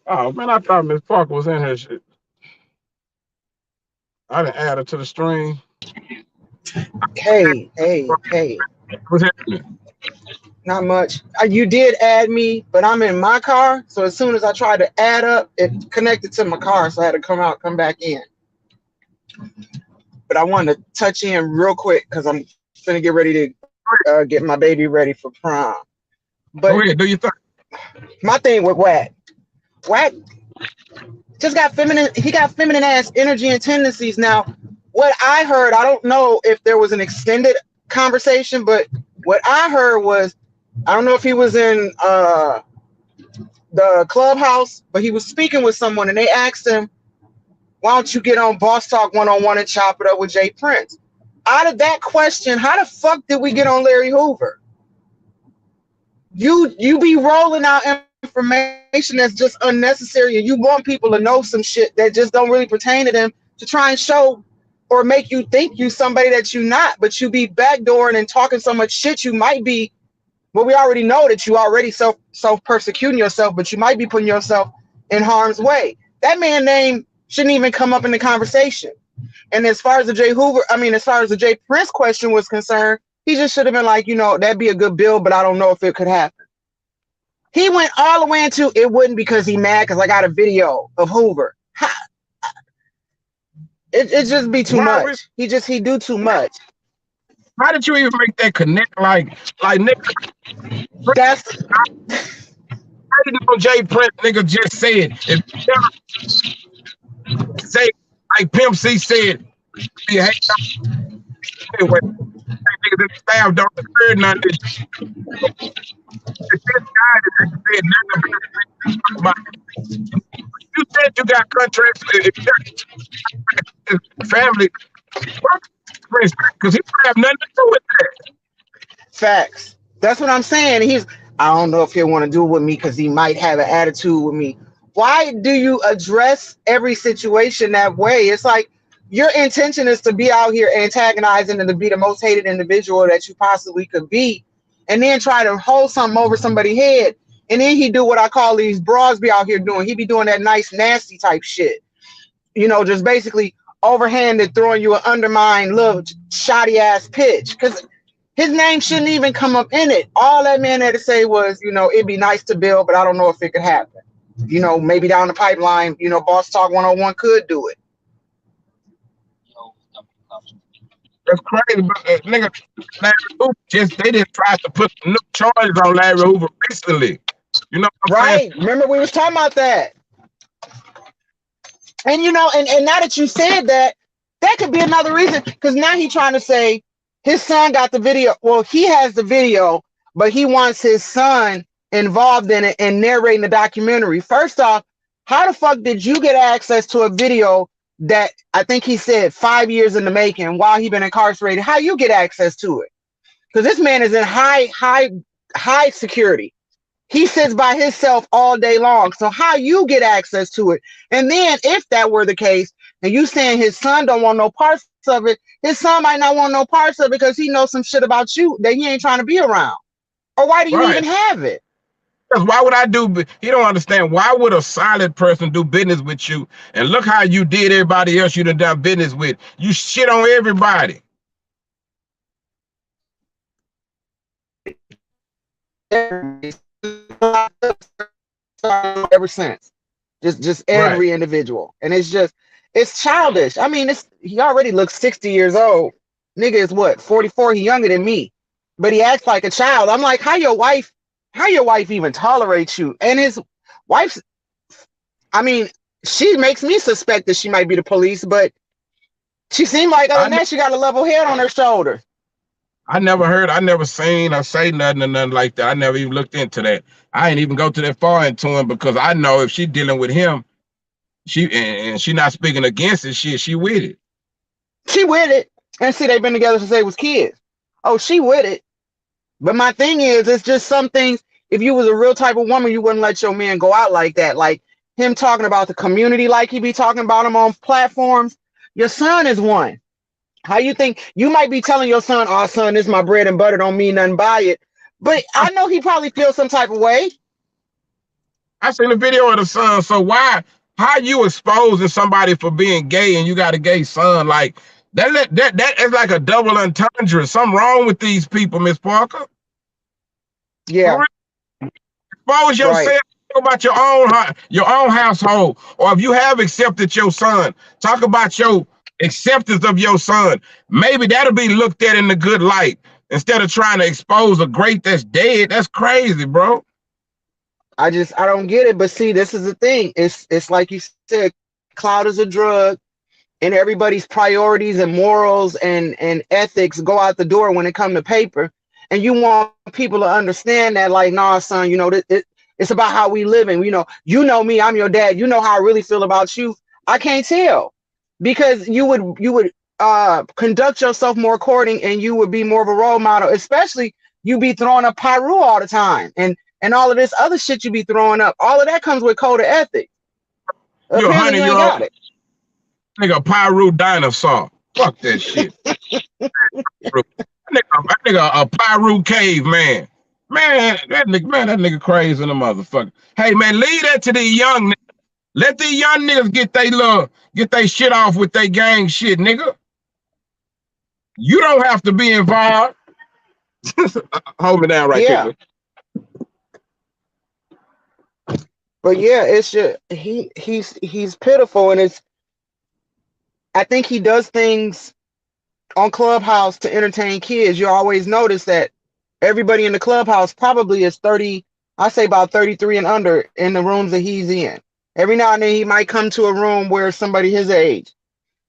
Oh man, I thought Miss Parker was in her shit. I didn't add her to the stream. Hey. What's happening? Not much. You did add me, but I'm in my car. So as soon as I tried to add up, it connected to my car. So I had to come back in. But I wanted to touch in real quick because I'm going to get ready to get my baby ready for prom. But go ahead, do your thing. My thing with Wack just got feminine. He got feminine ass energy and tendencies. Now, what I heard, I don't know if there was an extended conversation, but what I heard was, I don't know if he was in the clubhouse, but he was speaking with someone and they asked him, why don't you get on Boss Talk 101 and chop it up with Jay Prince? Out of that question, how the fuck did we get on Larry Hoover? You be rolling out information that's just unnecessary, and you want people to know some shit that just don't really pertain to them to try and show or make you think you somebody that you not, but you be backdooring and talking so much shit you might be. Well, we already know that you already self-persecuting yourself, but you might be putting yourself in harm's way. That man's name shouldn't even come up in the conversation. And as far as the as far as the Jay Prince question was concerned, he just should have been like, that'd be a good bill, but I don't know if it could happen. He went all the way into it wouldn't because he mad because I got a video of Hoover. It just be too much. He do too much. How did you even make that connect? Like nigga, that's how did you know Jay Prince nigga just said if you never say like Pimp C said, you hate anyway, niggas in the staff don't heard nothing. You said you got contracts with family, because he don't have nothing to do with that. Facts. That's what I'm saying. I don't know if he'll want to do it with me because he might have an attitude with me. Why do you address every situation that way? It's like your intention is to be out here antagonizing and to be the most hated individual that you possibly could be, and then try to hold something over somebody's head. And then he do what I call these bras be out here doing. He be doing that nice, nasty type shit. Just basically overhanded, throwing you an undermined little shoddy ass pitch. Because his name shouldn't even come up in it. All that man had to say was, it'd be nice to build, but I don't know if it could happen. Maybe down the pipeline, Boss Talk 101 could do it. That's crazy, but nigga, Larry Hoover they didn't try to put new charges on Larry Hoover recently. You know what I'm saying? Remember we was talking about that. And and now that you said that, that could be another reason, because now he's trying to say his son got the video. Well, he has the video, but he wants his son involved in it and narrating the documentary. First off, how the fuck did you get access to a video that I think he said 5 years in the making while he been incarcerated? How you get access to it? Because this man is in high security. He sits by himself all day long. So how you get access to it? And then if that were the case, and you saying his son don't want no parts of it, his son might not want no parts of it because he knows some shit about you that he ain't trying to be around. Or why do you even have it? Because why would I he don't understand. Why would a solid person do business with you? And look how you did everybody else you done business with. You shit on everybody. Ever since. Just every individual. And it's childish. I mean, he already looks 60 years old. Nigga is what, 44? He younger than me. But he acts like a child. I'm like, how your wife even tolerates you? And his wife's, she makes me suspect that she might be the police, but she seemed like other than that, she got a level head on her shoulder. I never seen or say nothing or nothing like that. I never even looked into that. I ain't even go to that far into him, because I know if she dealing with him, she not speaking against it, she with it. She with it. And see, they've been together since they was kids. Oh, she with it. But my thing is, it's just some things, if you was a real type of woman, you wouldn't let your man go out like that. Like him talking about the community like he be talking about him on platforms. Your son is one. How you think you might be telling your son, oh, son, this is my bread and butter, don't mean nothing by it. But I know he probably feels some type of way. I seen a video of the son. So how you exposing somebody for being gay and you got a gay son? Like that is like a double entendre. Something wrong with these people, Miss Parker. Yeah. Expose yourself. Talk about your own household. Or if you have accepted your son, talk about your acceptance of your son. Maybe that'll be looked at in a good light instead of trying to expose a great that's dead. That's crazy, bro. I don't get it. But see, this is the thing. It's like you said, clout is a drug, and everybody's priorities and morals and ethics go out the door when it comes to paper. And you want people to understand that, like, nah, son, It's about how we live. And you know me, I'm your dad. You know how I really feel about you. I can't tell, because you would conduct yourself more according, and you would be more of a role model, especially you be throwing up Pyru all the time, and all of this other shit you be throwing up. All of that comes with code of ethics. You a Apparently you ain't 100-year-old got it. nigga, Pyru dinosaur. Fuck that shit. That nigga a Pyru caveman. Man, that nigga crazy in the motherfucker. Hey man, leave that to these young niggas. Let these young niggas get they shit off with they gang shit, nigga. You don't have to be involved. Hold me down right Yeah. quick. But yeah, it's just he's pitiful, and I think he does things on Clubhouse to entertain kids. You always notice that everybody in the Clubhouse probably is 30, I say about 33 and under in the rooms that he's in. Every now and then he might come to a room where somebody his age,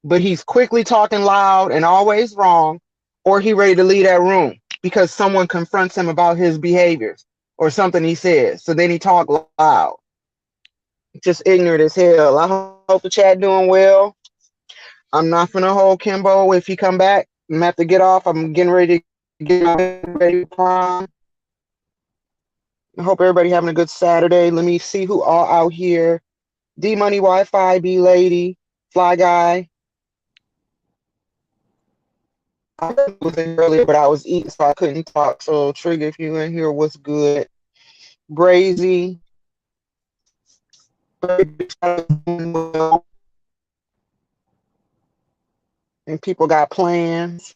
but he's quickly talking loud and always wrong, or he ready to leave that room because someone confronts him about his behaviors or something he says. So then he talk loud. Just ignorant as hell. I hope the chat doing well. I'm not gonna hold Kimbo if he come back. I'm gonna have to get off. I'm getting ready to get ready to prom. I hope everybody having a good Saturday. Let me see who all out here. D Money Wi-Fi, B Lady, Fly Guy. I was in earlier, but I was eating, so I couldn't talk. So Trigger, if you in here, what's good? Brazy. And people got plans.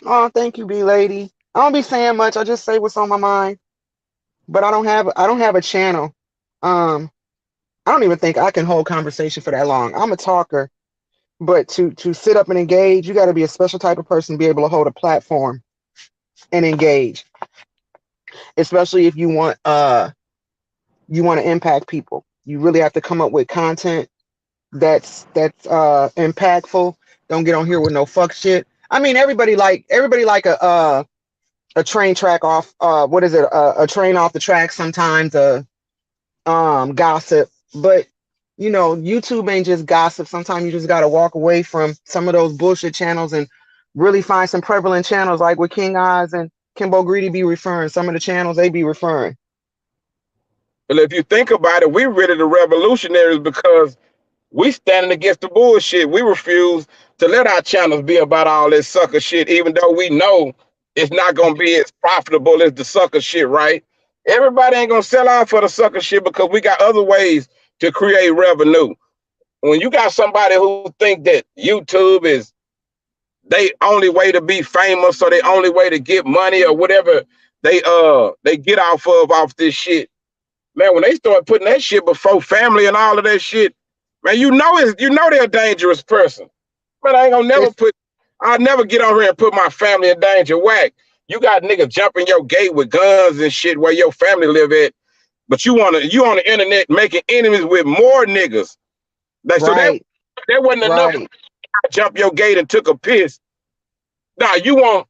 Oh, thank you, B Lady. I don't be saying much. I just say what's on my mind. But I don't have a channel. I don't even think I can hold conversation for that long. I'm a talker, but to sit up and engage, you got to be a special type of person to be able to hold a platform and engage. Especially if you want to impact people. You really have to come up with content that's impactful. Don't get on here with no fuck shit. I mean, everybody like a train track off. What is it? A train off the track sometimes. Gossip, but YouTube ain't just gossip. Sometimes you just got to walk away from some of those bullshit channels and really find some prevalent channels like what King Eyes and Kimbo Greedy be referring. Some of the channels they be referring. Well, if you think about it, we really the revolutionaries because we standing against the bullshit. We refuse to let our channels be about all this sucker shit, even though we know it's not gonna be as profitable as the sucker shit, right? Everybody ain't gonna sell out for the sucker shit because we got other ways to create revenue. When you got somebody who think that YouTube is they only way to be famous or the only way to get money or whatever they get off this shit, man, when they start putting that shit before family and all of that shit, man, you know they're a dangerous person. But I'll never get on here and put my family in danger. Whack. You got niggas jumping your gate with guns and shit where your family live at, but you on the internet making enemies with more niggas. So Right. that wasn't enough to jump your gate and took a piss. Nah, you want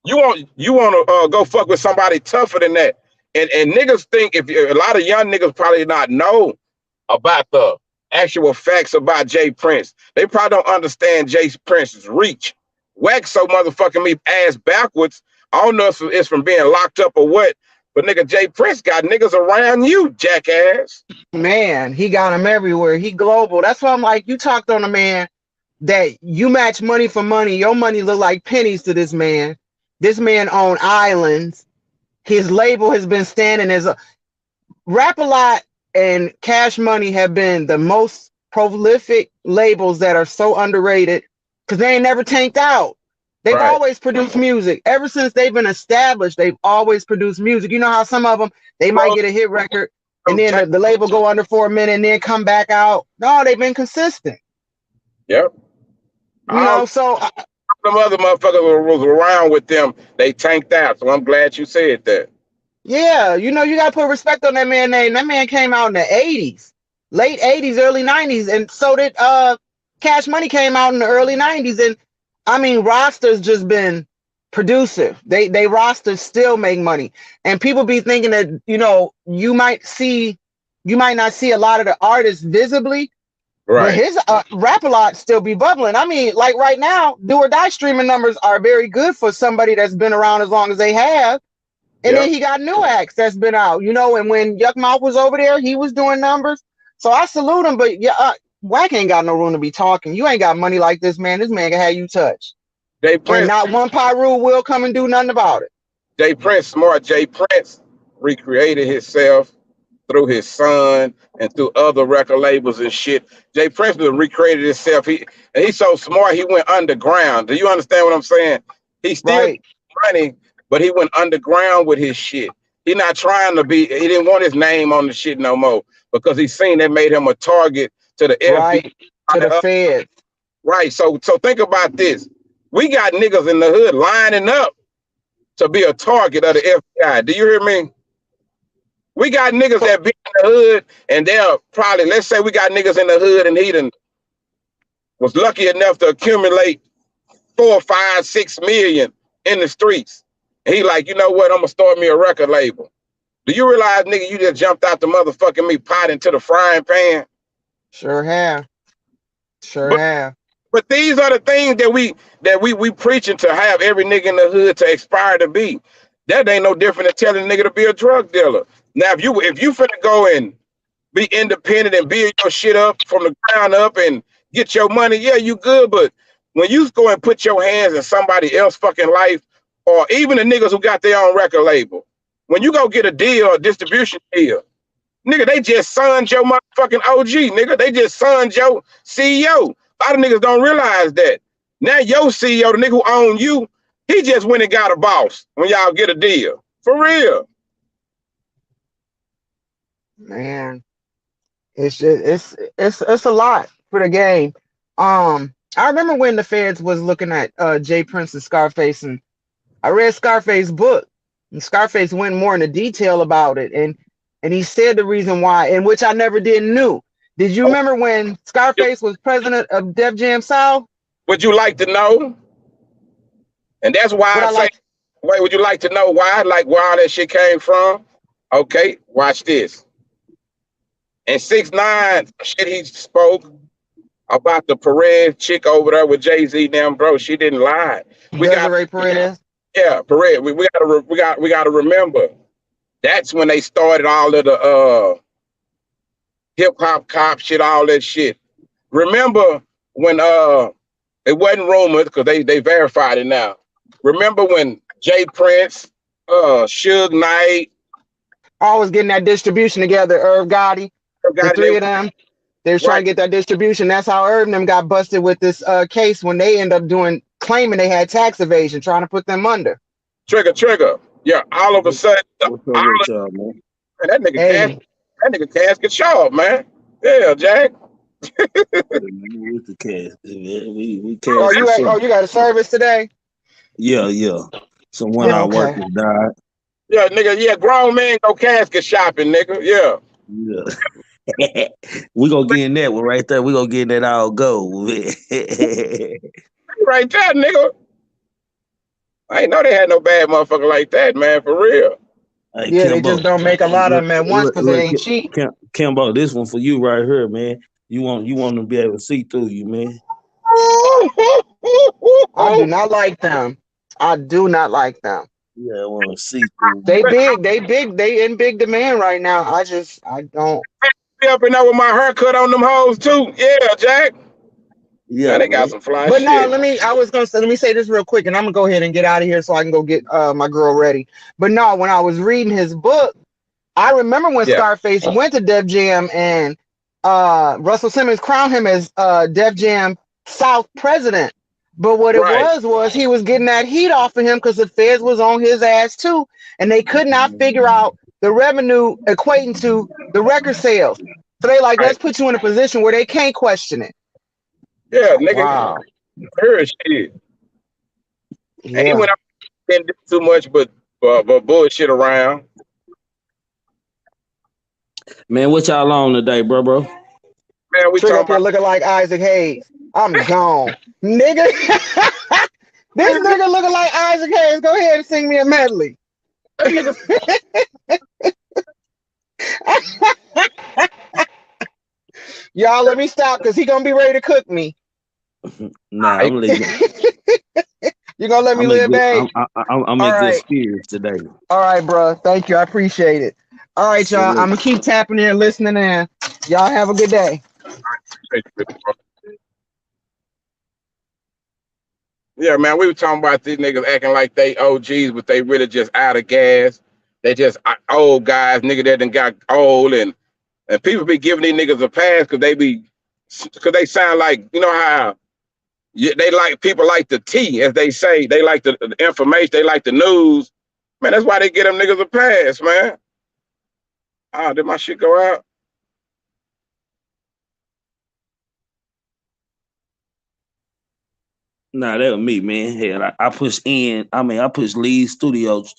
to go fuck with somebody tougher than that. And niggas think a lot of young niggas probably not know about the actual facts about Jay Prince. They probably don't understand Jay Prince's reach. Wax so motherfucking me ass backwards. I don't know if it's from being locked up or what, but nigga Jay Prince got niggas around you, jackass. Man, he got them everywhere. He global. That's why I'm like, you talked on a man that you match money for money. Your money look like pennies to this man. This man own islands. His label has been standing as a Rap-A-Lot and Cash Money have been the most prolific labels that are so underrated because they ain't never tanked out. They've always produced music. Ever since they've been established, they've always produced music. You know how some of them, they might get a hit record and then the label go under for a minute and then come back out. No, they've been consistent. Yep. So some other motherfuckers was around with them. They tanked out. So I'm glad you said that. Yeah, you gotta put respect on that man's name. That man came out in the 80s, late 80s, early 90s, and so did Cash Money came out in the early 90s, and I mean, rosters just been producer. They rosters still make money, and people be thinking that, you know, you might not see a lot of the artists visibly, but Right. his Rap-A-Lot still be bubbling. I mean, like right now, Do or Die streaming numbers are very good for somebody that's been around as long as they have. And Yep. then he got new acts that's been out, you know, and when Yuck Mouth was over there, he was doing numbers. So I salute him, but yeah, Wack ain't got no room to be talking. You ain't got money like this, man. This man can have you touched. Jay And Prince, not one Pyru will come and do nothing about it. Jay Prince, smart Jay Prince recreated himself through his son and through other record labels and shit. Jay Prince recreated himself. He's so smart, he went underground. Do you understand what I'm saying? He still Right. money, but he went underground with his shit. He not trying to be, he didn't want his name on the shit no more because he seen that made him a target to the FBI. Right. To the feds. Right. So think about this. We got niggas in the hood lining up to be a target of the FBI. Do you hear me? We got niggas that be in the hood, and they'll probably, let's say we got niggas in the hood and he was lucky enough to accumulate 4, 5, 6 million in the streets. And he like, you know what, I'm gonna start me a record label. Do you realize, nigga, you just jumped out the motherfucking meat pot into the frying pan? Sure have. Sure have. But these are the things that we preaching to have every nigga in the hood to aspire to be. That ain't no different than telling a nigga to be a drug dealer. Now, if you finna go and be independent and build your shit up from the ground up and get your money, yeah, you good. But when you go and put your hands in somebody else's fucking life, or even the niggas who got their own record label, when you go get a deal, a distribution deal, nigga, they just signed your motherfucking OG, nigga. They just signed your CEO. A lot of niggas don't realize that. Now your CEO, the nigga who own you, he just went and got a boss when y'all get a deal. For real. Man, it's just it's a lot for the game. I remember when the feds was looking at Jay Prince and Scarface, and I read Scarface's book, and Scarface went more into detail about it, and he said the reason why, and which I never did knew. Did you remember when Scarface was president of Def Jam South? Would you like to know? And that's why I say, wait, would you like to know why? Like where all that shit came from? Okay, watch this. In 6ix9ine, shit he spoke about the Perez chick over there with Jay-Z. Damn, bro, she didn't lie. Desiree Perez. Yeah, Perez. We gotta remember. That's when they started all of the hip hop cop shit, all that shit. Remember when it wasn't rumored because they verified it now. Remember when Jay Prince, Suge Knight, always getting that distribution together, Irv Gotti, the three of them. They was trying to get that distribution. That's how Irv and them got busted with this case when they end up claiming they had tax evasion, trying to put them under. Trigger. Yeah, all of a sudden, that nigga casket sharp, man. Yeah, Jack. With the cast, we you got a service today? Yeah. So one of our workers died. Yeah, nigga. Yeah, grown man go casket shopping, nigga. Yeah. We gonna get in that one right there. We gonna get in that all gold. Right there, nigga. I ain't know they had no bad motherfucker like that, man. For real. Hey, yeah, Kimbo, they just don't make a lot of them at once because they ain't cheap. Kimbo, this one for you right here, man. You want to be able to see through you, man. I do not like them. I do not like them. Yeah, I want to see through. They big. They in big demand right now. I don't. Be up in there with my haircut on them hoes too. Yeah, Jack. Yeah, they got some fly shit. No, let me say this real quick, and I'm gonna go ahead and get out of here so I can go get my girl ready. But no, when I was reading his book, I remember when Scarface went to Def Jam and Russell Simmons crowned him as Def Jam South president. But what it was he was getting that heat off of him because the feds was on his ass too, and they could not figure out the revenue equating to the record sales. So they let's put you in a position where they can't question it. Yeah, nigga. Wow. Her shit. Yeah. And he went out and did too much but bullshit around. Man, what y'all on today, bro? Man, we talking about looking like Isaac Hayes. I'm gone. Nigga. This nigga looking like Isaac Hayes. Go ahead and sing me a medley. Y'all, let me stop because he gonna be ready to cook me. Nah, I'm leaving. You gonna let me live, babe? I'm in good spirits today. All right, bro. Thank you. I appreciate it. All right, y'all. I'm gonna keep tapping in, listening in. Y'all have a good day. Yeah, man, we were talking about these niggas acting like they OGs, but they really just out of gas. They just old guys, nigga that done got old, and people be giving these niggas a pass because they sound like, you know how they like, people like the tea, as they say, they like the information, they like the news. Man, that's why they get them niggas a pass, man. Oh, did my shit go out? Nah, that was me, man. Hell, I push in. I push lead studios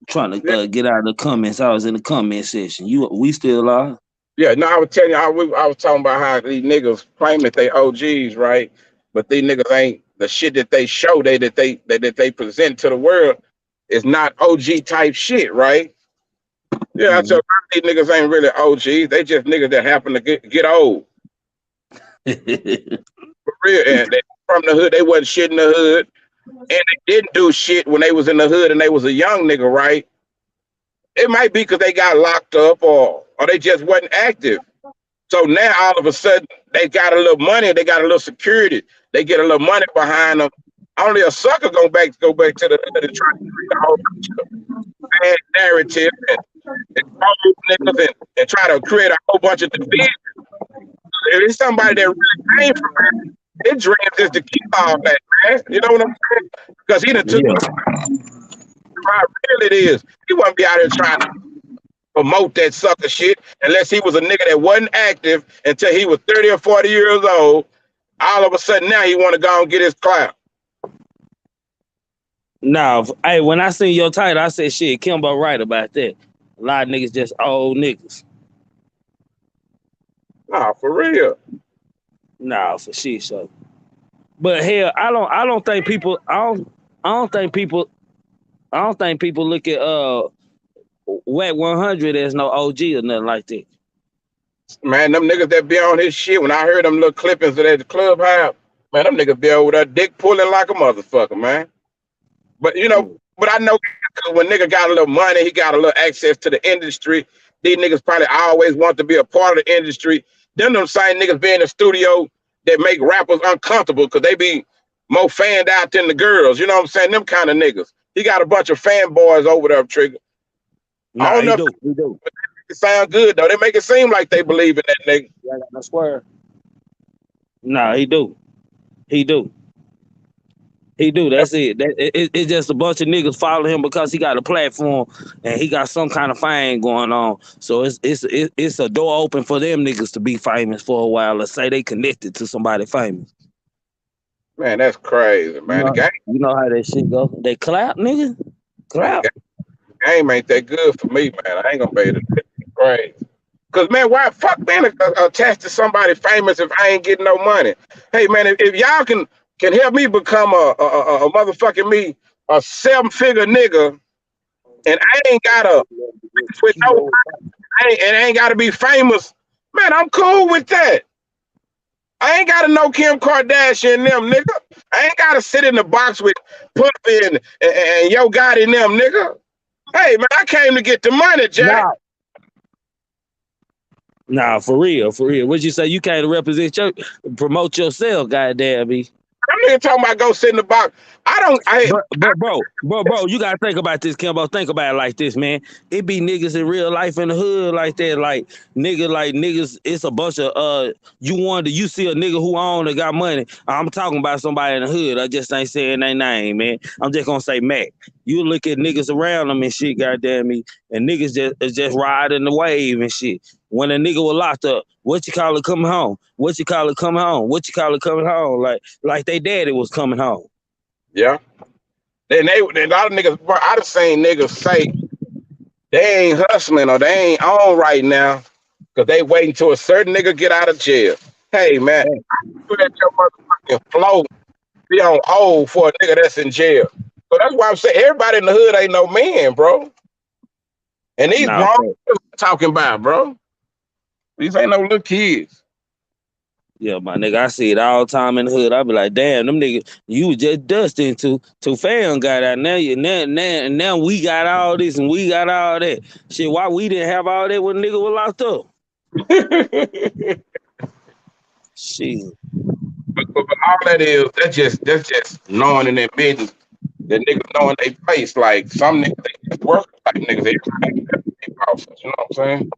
trying to get out of the comments. I was in the comment section. We still are. Yeah, no, I was telling you, I was talking about how these niggas claim that they OGs, right? But these niggas ain't. The shit that they show, that they present to the world is not OG type shit, right? Yeah, so these niggas ain't really OGs. They just niggas that happen to get old. For real, and they from the hood, they wasn't shit in the hood, and they didn't do shit when they was in the hood and they was a young nigga, right? It might be because they got locked up or they just wasn't active. So now all of a sudden they got a little money, they got a little security, they get a little money behind them. Only a sucker go back to the hood and try to create a whole bunch of bad narrative and try to create a whole bunch of division. If it's somebody that really came from that, his dream is to keep all that, man. You know what I'm saying? Because he done took how real it is. He wouldn't be out here trying to promote that sucker shit unless he was a nigga that wasn't active until he was 30 or 40 years old. All of a sudden now he want to go and get his clout. Nah, hey, when I seen your title, I said, shit, Kimbo right about that. A lot of niggas just old niggas. Nah, for real. Nah, for shit, so. But hell, I don't think people look at Whack 100 as no OG or nothing like that. Man, them niggas that be on his shit, when I heard them little clippings of that clubhouse, man, them niggas be over there dick pulling like a motherfucker, man. But you know, but I know when nigga got a little money, he got a little access to the industry. These niggas probably always want to be a part of the industry. Them same niggas be in the studio that make rappers uncomfortable because they be more fanned out than the girls. You know what I'm saying? Them kind of niggas. He got a bunch of fanboys over there, Trigger. Nah, I don't know. He do. It sound good though. They make it seem like they believe in that nigga. Yeah, I swear. Nah, he do. That's it. It's just a bunch of niggas follow him because he got a platform and he got some kind of fame going on. So it's a door open for them niggas to be famous for a while. Let's say they connected to somebody famous. Man, that's crazy, man. You know how that shit go. They clap, nigga. Clap. The game ain't that good for me, man. I ain't gonna be able to. Crazy. Cause man, why fuck being attached to somebody famous if I ain't getting no money? Hey man, if y'all can help me become a motherfucking me a 7-figure nigga, and I ain't gotta with no, I ain't gotta be famous, man. I'm cool with that. I ain't gotta know Kim Kardashian and them, nigga. I ain't gotta sit in the box with Puffy and Yo Gotti and them, nigga. Hey man, I came to get the money, Jack. Nah, for real. What'd you say? You can't represent promote yourself, goddamn me. I'm not talking about go sit in the box. Bro, you gotta think about this, Kimbo. Think about it like this, man. It be niggas in real life in the hood like that, like niggas. It's a bunch of you see a nigga who own or got money. I'm talking about somebody in the hood. I just ain't saying their name, man. I'm just gonna say Mac. You look at niggas around them and shit, goddamn me, and niggas just riding the wave and shit. When a nigga was locked up, what you call it coming home? What you call it coming home? What you call it coming home? Like they daddy was coming home. Yeah. Then a lot of niggas, bro, I done seen niggas say they ain't hustling or they ain't on right now because they waiting till a certain nigga get out of jail. Hey man, you let your motherfucking flow be on hold for a nigga that's in jail. So that's why I'm saying everybody in the hood ain't no man, bro. And these Nah, grown fact. talking about, bro. These ain't no little kids. Yeah, my nigga, I see it all the time in the hood. I be like, damn, them niggas, you was just dusting to fam got out. Now we got all this and we got all that. Shit, why we didn't have all that when nigga was locked up? Shit. But all that is, that's just knowing in their business. The niggas knowing they place. Like some niggas, they just work like niggas. Everybody they bosses, you know what I'm saying?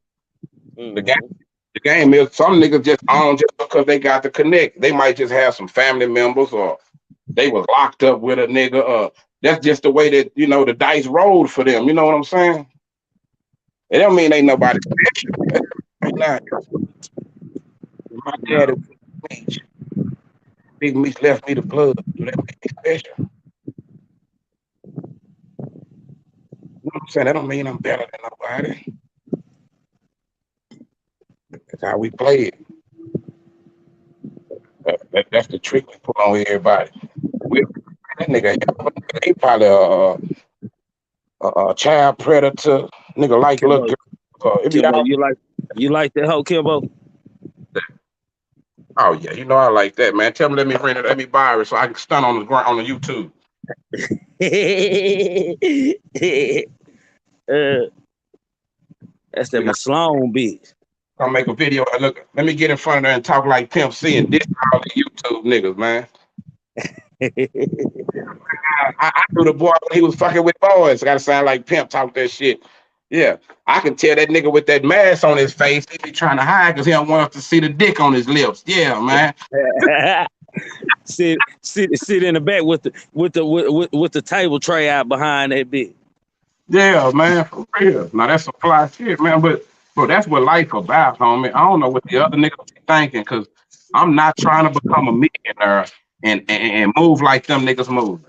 The game, Mm-hmm. the game is some niggas just own just because they got to connect. They might just have some family members or they was locked up with a nigga. That's just the way that the dice rolled for them. You know what I'm saying? It don't mean ain't nobody special. Right now, my daddy, No. Big Meech left me the plug. So that made me special. You know what I'm saying? That don't mean I'm better than nobody. That's how we play it. That's the trick we put on everybody. We, that nigga, he probably a child predator. Nigga like little Kimbo, girl. It be Kimbo, all. you like that hoe, Kimbo? Oh yeah, I like that, man. Tell me, let me buy it so I can stun on the ground on the YouTube. uh, that's that We got Sloan bitch. to make a video. Look, let me get in front of her and talk like Pimp C and diss all the YouTube niggas, man. I knew the boy when he was fucking with boys. Got to sound like Pimp, talk that shit. Yeah, I can tell that nigga with that mask on his face, he be trying to hide because he don't want us to see the dick on his lips. Yeah, man. sit in the back with the table tray out behind that bitch. Yeah, man, for real. Now that's some fly shit, man. But bro, that's what life about, homie. I don't know what the other niggas be thinking, cause I'm not trying to become a millionaire and move like them niggas move.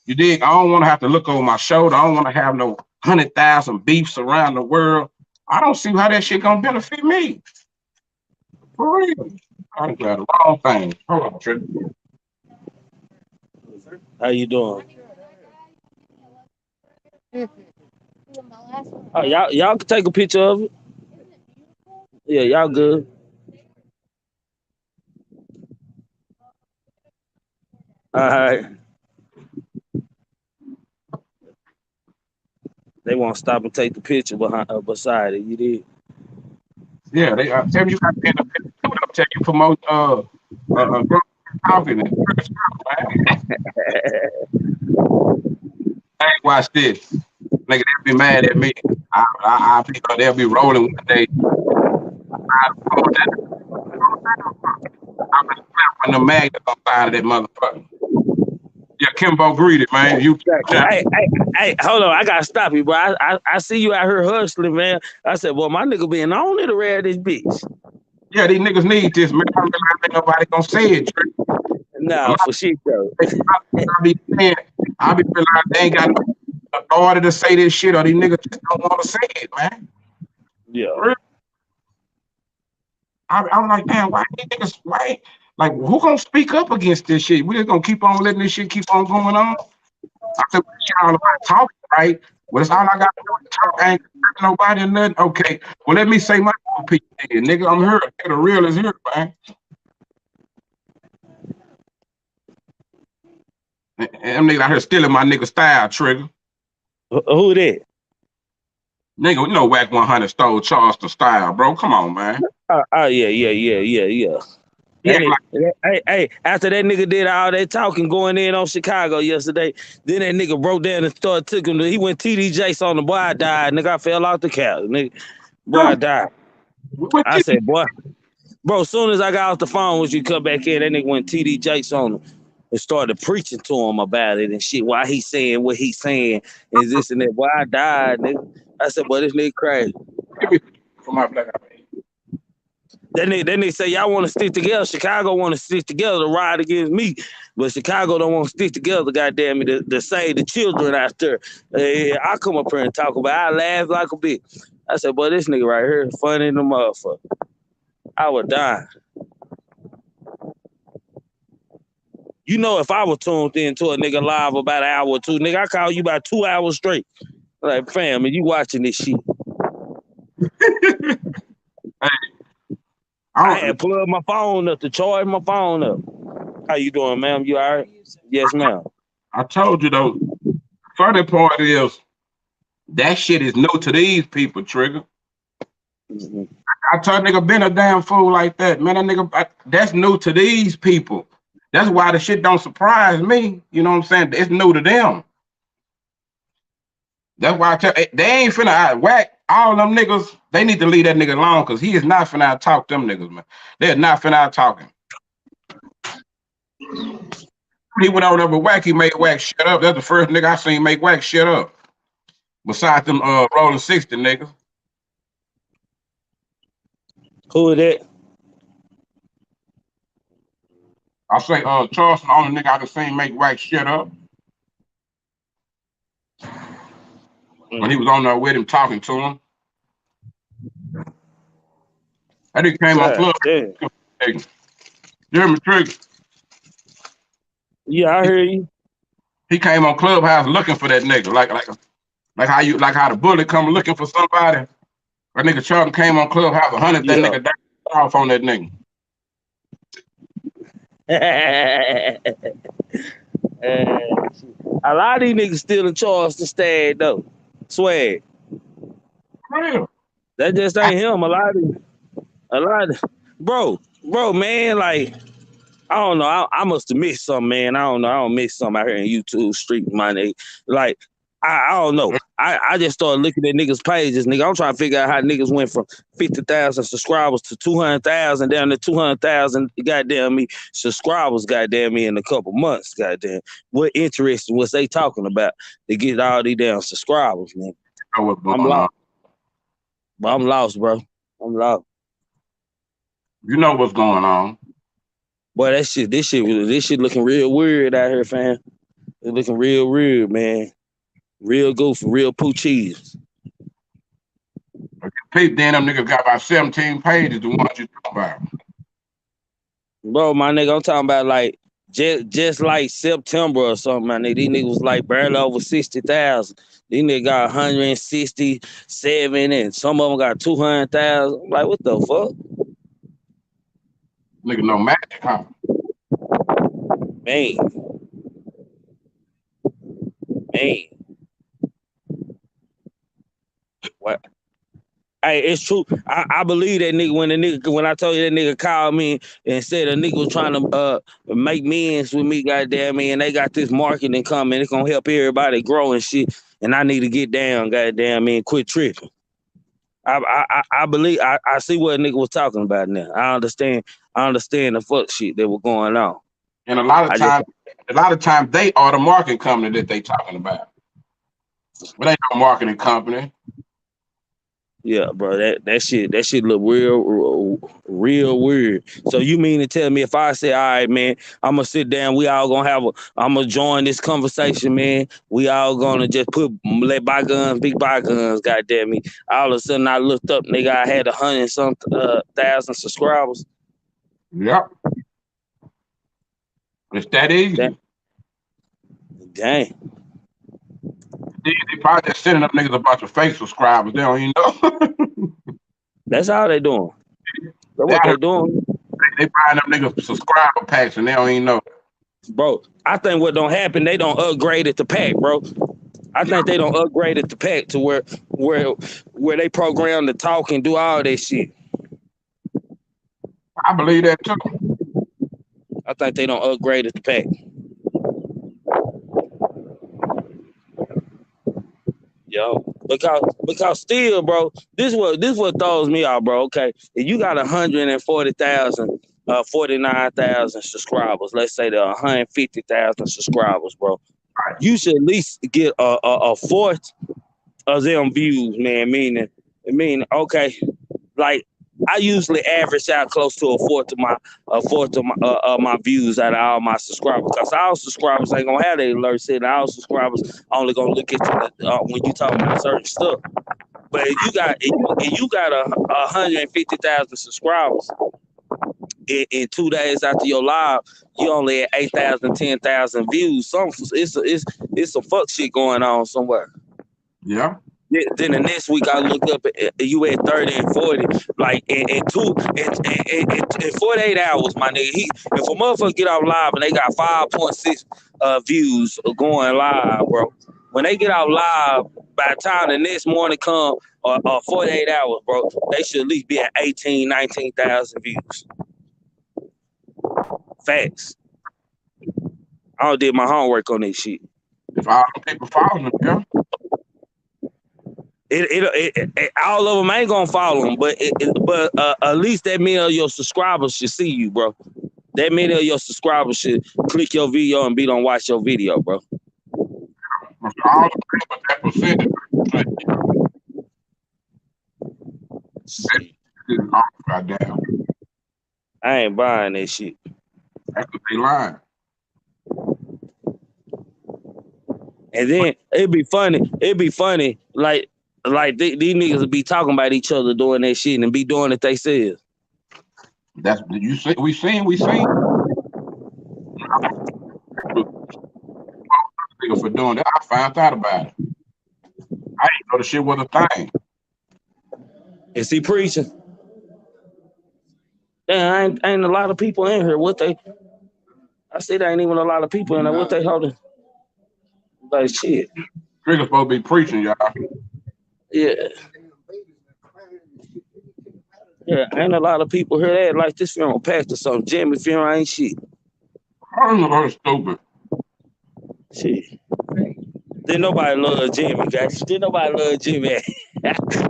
You dig? I don't want to have to look over my shoulder. I don't want to have no 100,000 beefs around the world. I don't see how that shit gonna benefit me. For real. I got the wrong thing. Hold on, Trick. How you doing? Oh, y'all can take a picture of it. Yeah, y'all good. All right. They won't stop and take the picture beside it. You did. Yeah, they tell me you got to be in the picture. Tell you promote grown coffee. Man. Hey, watch this. Nigga, they'll be mad at me. I think they'll be rolling one day. I've been slapping the magnets on the side of that motherfucker. Yeah, Kimbo greedy, man. You Hey, hold on. I gotta stop you, bro. I see you out here hustling, man. I said, well, my nigga being on it around this bitch. yeah, these niggas need this, man. I realize ain't nobody gonna say it, Trick. A Nah, lot for shit though. of I be saying, I be realizing they ain't got no authority to say this shit, or these niggas just don't want to say it, man. Yeah. For real. I'm like, damn, why these niggas, why? Like, who gonna speak up against this shit? We just gonna keep on letting this shit keep on going on? I said, well, shit all about talking, right? Well, that's all I got to do is talk. I ain't hurting nobody or nothing. Okay, well, let me say my piece, nigga. I'm here. Nigga, the real is here, man. And them niggas out here stealing my nigga style, Trigger. Who that? Nigga, you know Whack 100 stole Charleston style, bro. Come on, man. Yeah. He That act like, nigga, hey, after that nigga did all that talking going in on Chicago yesterday, then that nigga broke down and started took him to, he went TD Jakes on the boy, I died. Nigga, I fell off the couch. Nigga, boy, I no, died. what I said, boy, bro, as soon as I got off the phone, when you come back in, that nigga went TD Jakes on him and started preaching to him about it and shit. Why he saying what he saying and this and that. Boy, I died, nigga. I said, boy, this nigga crazy. give me for my black eye. Then they say y'all want to stick together. Chicago want to stick together to ride against me, but Chicago don't want to stick together. Goddamn it, to save the children out there. I come up here and talk about. I laugh like a bitch. I said, boy, this nigga right here is funny than the motherfucker. I would die. You know, if I was tuned into a nigga live about an hour or two, nigga, I call you about 2 hours straight. Like, fam, and you watching this shit. I had plugged my phone up to charge my phone up. How you doing, ma'am? You all right? Yes, ma'am. I told you though. Funny part is that shit is new to these people, Trigger. Mm-hmm. I told nigga been a damn fool like that, man. That nigga, that's new to these people. That's why the shit don't surprise me. You know what I'm saying? It's new to them. That's why I tell they ain't finna whack all them niggas. They need to leave that nigga alone because he is not finna out talk them niggas, man. They're not finna out talking. He went over there with Wack. He made Wack shut up. That's the first nigga I seen make Wack shut up. Besides them rolling 60 niggas. Who is that? I say Charleston, the only nigga I done seen make Wack shut up. When he was on there with him talking to him. That nigga came on club. You hear me, Trigger? Yeah, I hear you. He came on Clubhouse looking for that nigga, like how the bullet come looking for somebody. That nigga Charlton came on Clubhouse, 100 that nigga died off on that nigga. A lot of these niggas still in Charleston stag though. Swag. Real. That just ain't him. A lot of bro, man, like I don't know. I must have missed something, man. I don't know. I don't miss something out here in YouTube street money. Like, I don't know. I just started looking at niggas' pages, nigga. I'm trying to figure out how niggas went from 50,000 subscribers to 200,000 down to 200,000 goddamn me subscribers, goddamn me, in a couple months, goddamn. What interest was they talking about to get all these damn subscribers, man? I'm lost. I'm lost, bro. I'm lost. You know what's going on. Boy, this shit looking real weird out here, fam. It's looking real weird, man. Real goofy, real poo cheese. Pete, then them niggas got about 17 pages, the ones you talking about. Bro, my nigga, I'm talking about like just like September or something, my nigga. These niggas was like barely over 60,000. These niggas got 167 and some of them got 200,000. I'm like, what the fuck? Nigga, no magic, huh? Man. What? Hey, it's true. I believe that nigga when I told you that nigga called me and said a nigga was trying to make amends with me, goddamn me, and they got this marketing coming. It's gonna help everybody grow and shit. And I need to get down, goddamn me, and quit tripping. I believe I see what a nigga was talking about now. I understand the fuck shit that was going on. And a lot of times they are the marketing company that they talking about. But they no marketing company. Yeah, bro, that shit look real weird. So you mean to tell me if I say, all right, man, I'm gonna sit down, I'm gonna join this conversation, man. We all gonna just let bygones be bygones, goddamn me. All of a sudden I looked up, nigga, I had 100,000 subscribers. Yep. It's that easy. Dang. They probably just sending up niggas a bunch of fake subscribers. They don't even know. That's how they doing. That's what they doing. They buying them niggas subscriber packs and they don't even know. Bro, I think what don't happen, they don't upgrade it to pack, bro. I think they don't upgrade it to pack to where they program to talk and do all that shit. I believe that too. I think they don't upgrade it to pack. Yo, because still, bro, this what throws me out, bro. Okay, if you got 140,000, 49,000 subscribers, let's say there are 150,000 subscribers, bro. You should at least get a fourth of them views, man. Meaning, okay, like I usually average out close to a fourth of my views out of all my subscribers, because all subscribers ain't gonna have their alerts set. All subscribers only gonna look at you when you talking about certain stuff. But if you got 150,000 subscribers, in 2 days after your live, you only had 8,000, 10,000 views. It's some fuck shit going on somewhere. Yeah. Then the next week I looked up, you at 30 and 40, like in 48 hours, my nigga. If a motherfucker get off live and they got 5.6 views going live, bro. When they get out live, by the time the next morning come or 48 hours, bro, they should at least be at 18, 19,000 views. Facts. I did my homework on this shit. If all the people following them, yeah. All of them ain't gonna follow them, but at least that many of your subscribers should see you, bro. That many of your subscribers should click your video and be don't watch your video, bro. All the people that percentage. Goddamn. I ain't buying that shit. That's what they lying. And then it'd be funny, like these niggas would be talking about each other doing that shit and be doing it themselves. That's you see. We seen. For doing that, I found out about it. I didn't know the shit was a thing. Is he preaching? Damn, ain't a lot of people in here. I said there ain't even a lot of people in there. What they holding? Like shit. Trigger's supposed to be preaching, y'all. Yeah. Yeah, ain't a lot of people here that like this funeral pastor something. Jimmy funeral ain't shit. I don't know her stupid. Shit. Didn't nobody love Jimmy, guys. Didn't nobody love Jimmy.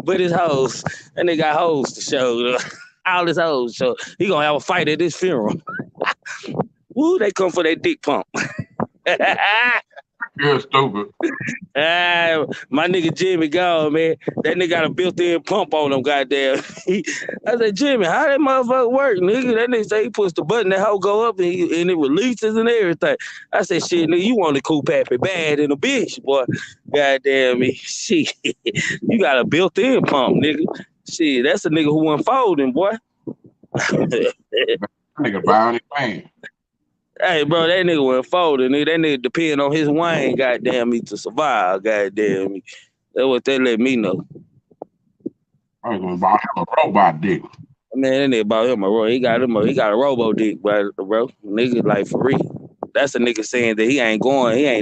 But his hoes. And they got hoes to show. All his hoes show. He gonna have a fight at this funeral. Woo, they come for that dick pump. You're stupid. My nigga Jimmy gone, man. That nigga got a built-in pump on him, goddamn. I said, Jimmy, how that motherfucker work, nigga? That nigga say he puts the button, that hoe go up and it releases and everything. I said, shit, nigga, you want to cool pappy bad in a bitch, boy. Goddamn me. Shit. You got a built-in pump, nigga. Shit, that's a nigga who wasn't folding, boy. Nigga buying anything. Hey, bro, that nigga wasn't folding. Nigga. That nigga depend on his wine, goddamn me, to survive, goddamn me. That's what they let me know. I was gonna buy him a robot dick. Man, that nigga bought him he got a robo dick, bro. Nigga, like for real. That's a nigga saying that he ain't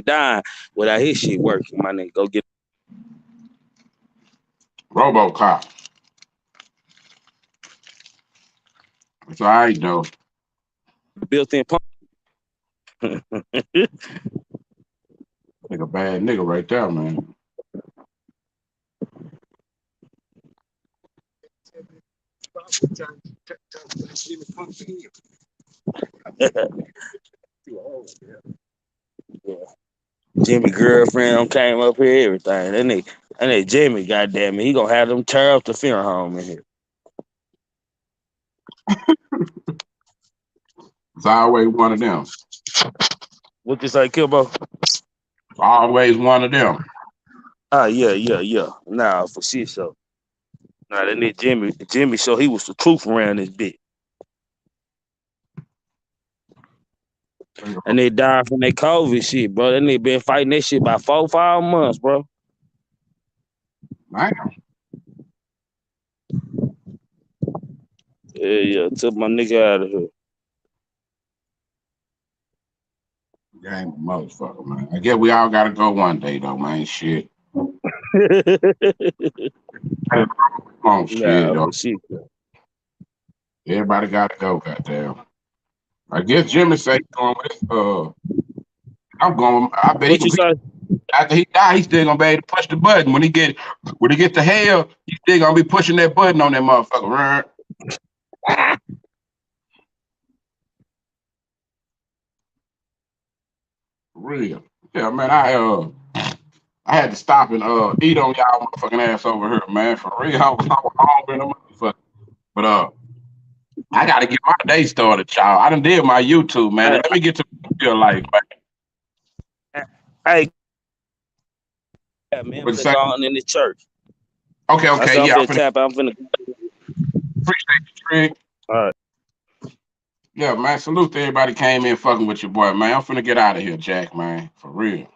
dying without his shit working. My nigga, go get RoboCop. It's all right though. Built-in pump. Nigga, bad nigga right there, man. Jimmy girlfriend came up here, everything. That nigga Jimmy, goddamn it, he gonna have them tear up the funeral home in here. It's always one of them. What you say, Kimbo? Always one of them. Yeah. Nah, for shit, so. Nah, that nigga Jimmy showed he was the truth around this bitch. And they died from that COVID shit, bro. That nigga been fighting that shit about 4-5 months, bro. Damn. Yeah, took my nigga out of here. Game motherfucker, man. I guess we all gotta go one day though, man. Shit. Come on, shit. Everybody gotta go, goddamn. I guess Jimmy say going with I'm going. I bet what you say? After he die, he's still gonna be able to push the button. When he get to hell, he's still gonna be pushing that button on that motherfucker. Real. Yeah, man. I had to stop and eat on y'all motherfucking ass over here, man. For real, I was hungry in the motherfucker. But I gotta get my day started, y'all. I done did my YouTube, man. Let me get to real life, man. Hey, yeah, man. I'm going in the church. Okay, yeah. I'm finna appreciate you, Trig. All right. Yeah, man. Salute to everybody came in fucking with your boy, man. I'm finna get out of here, Jack, man. For real.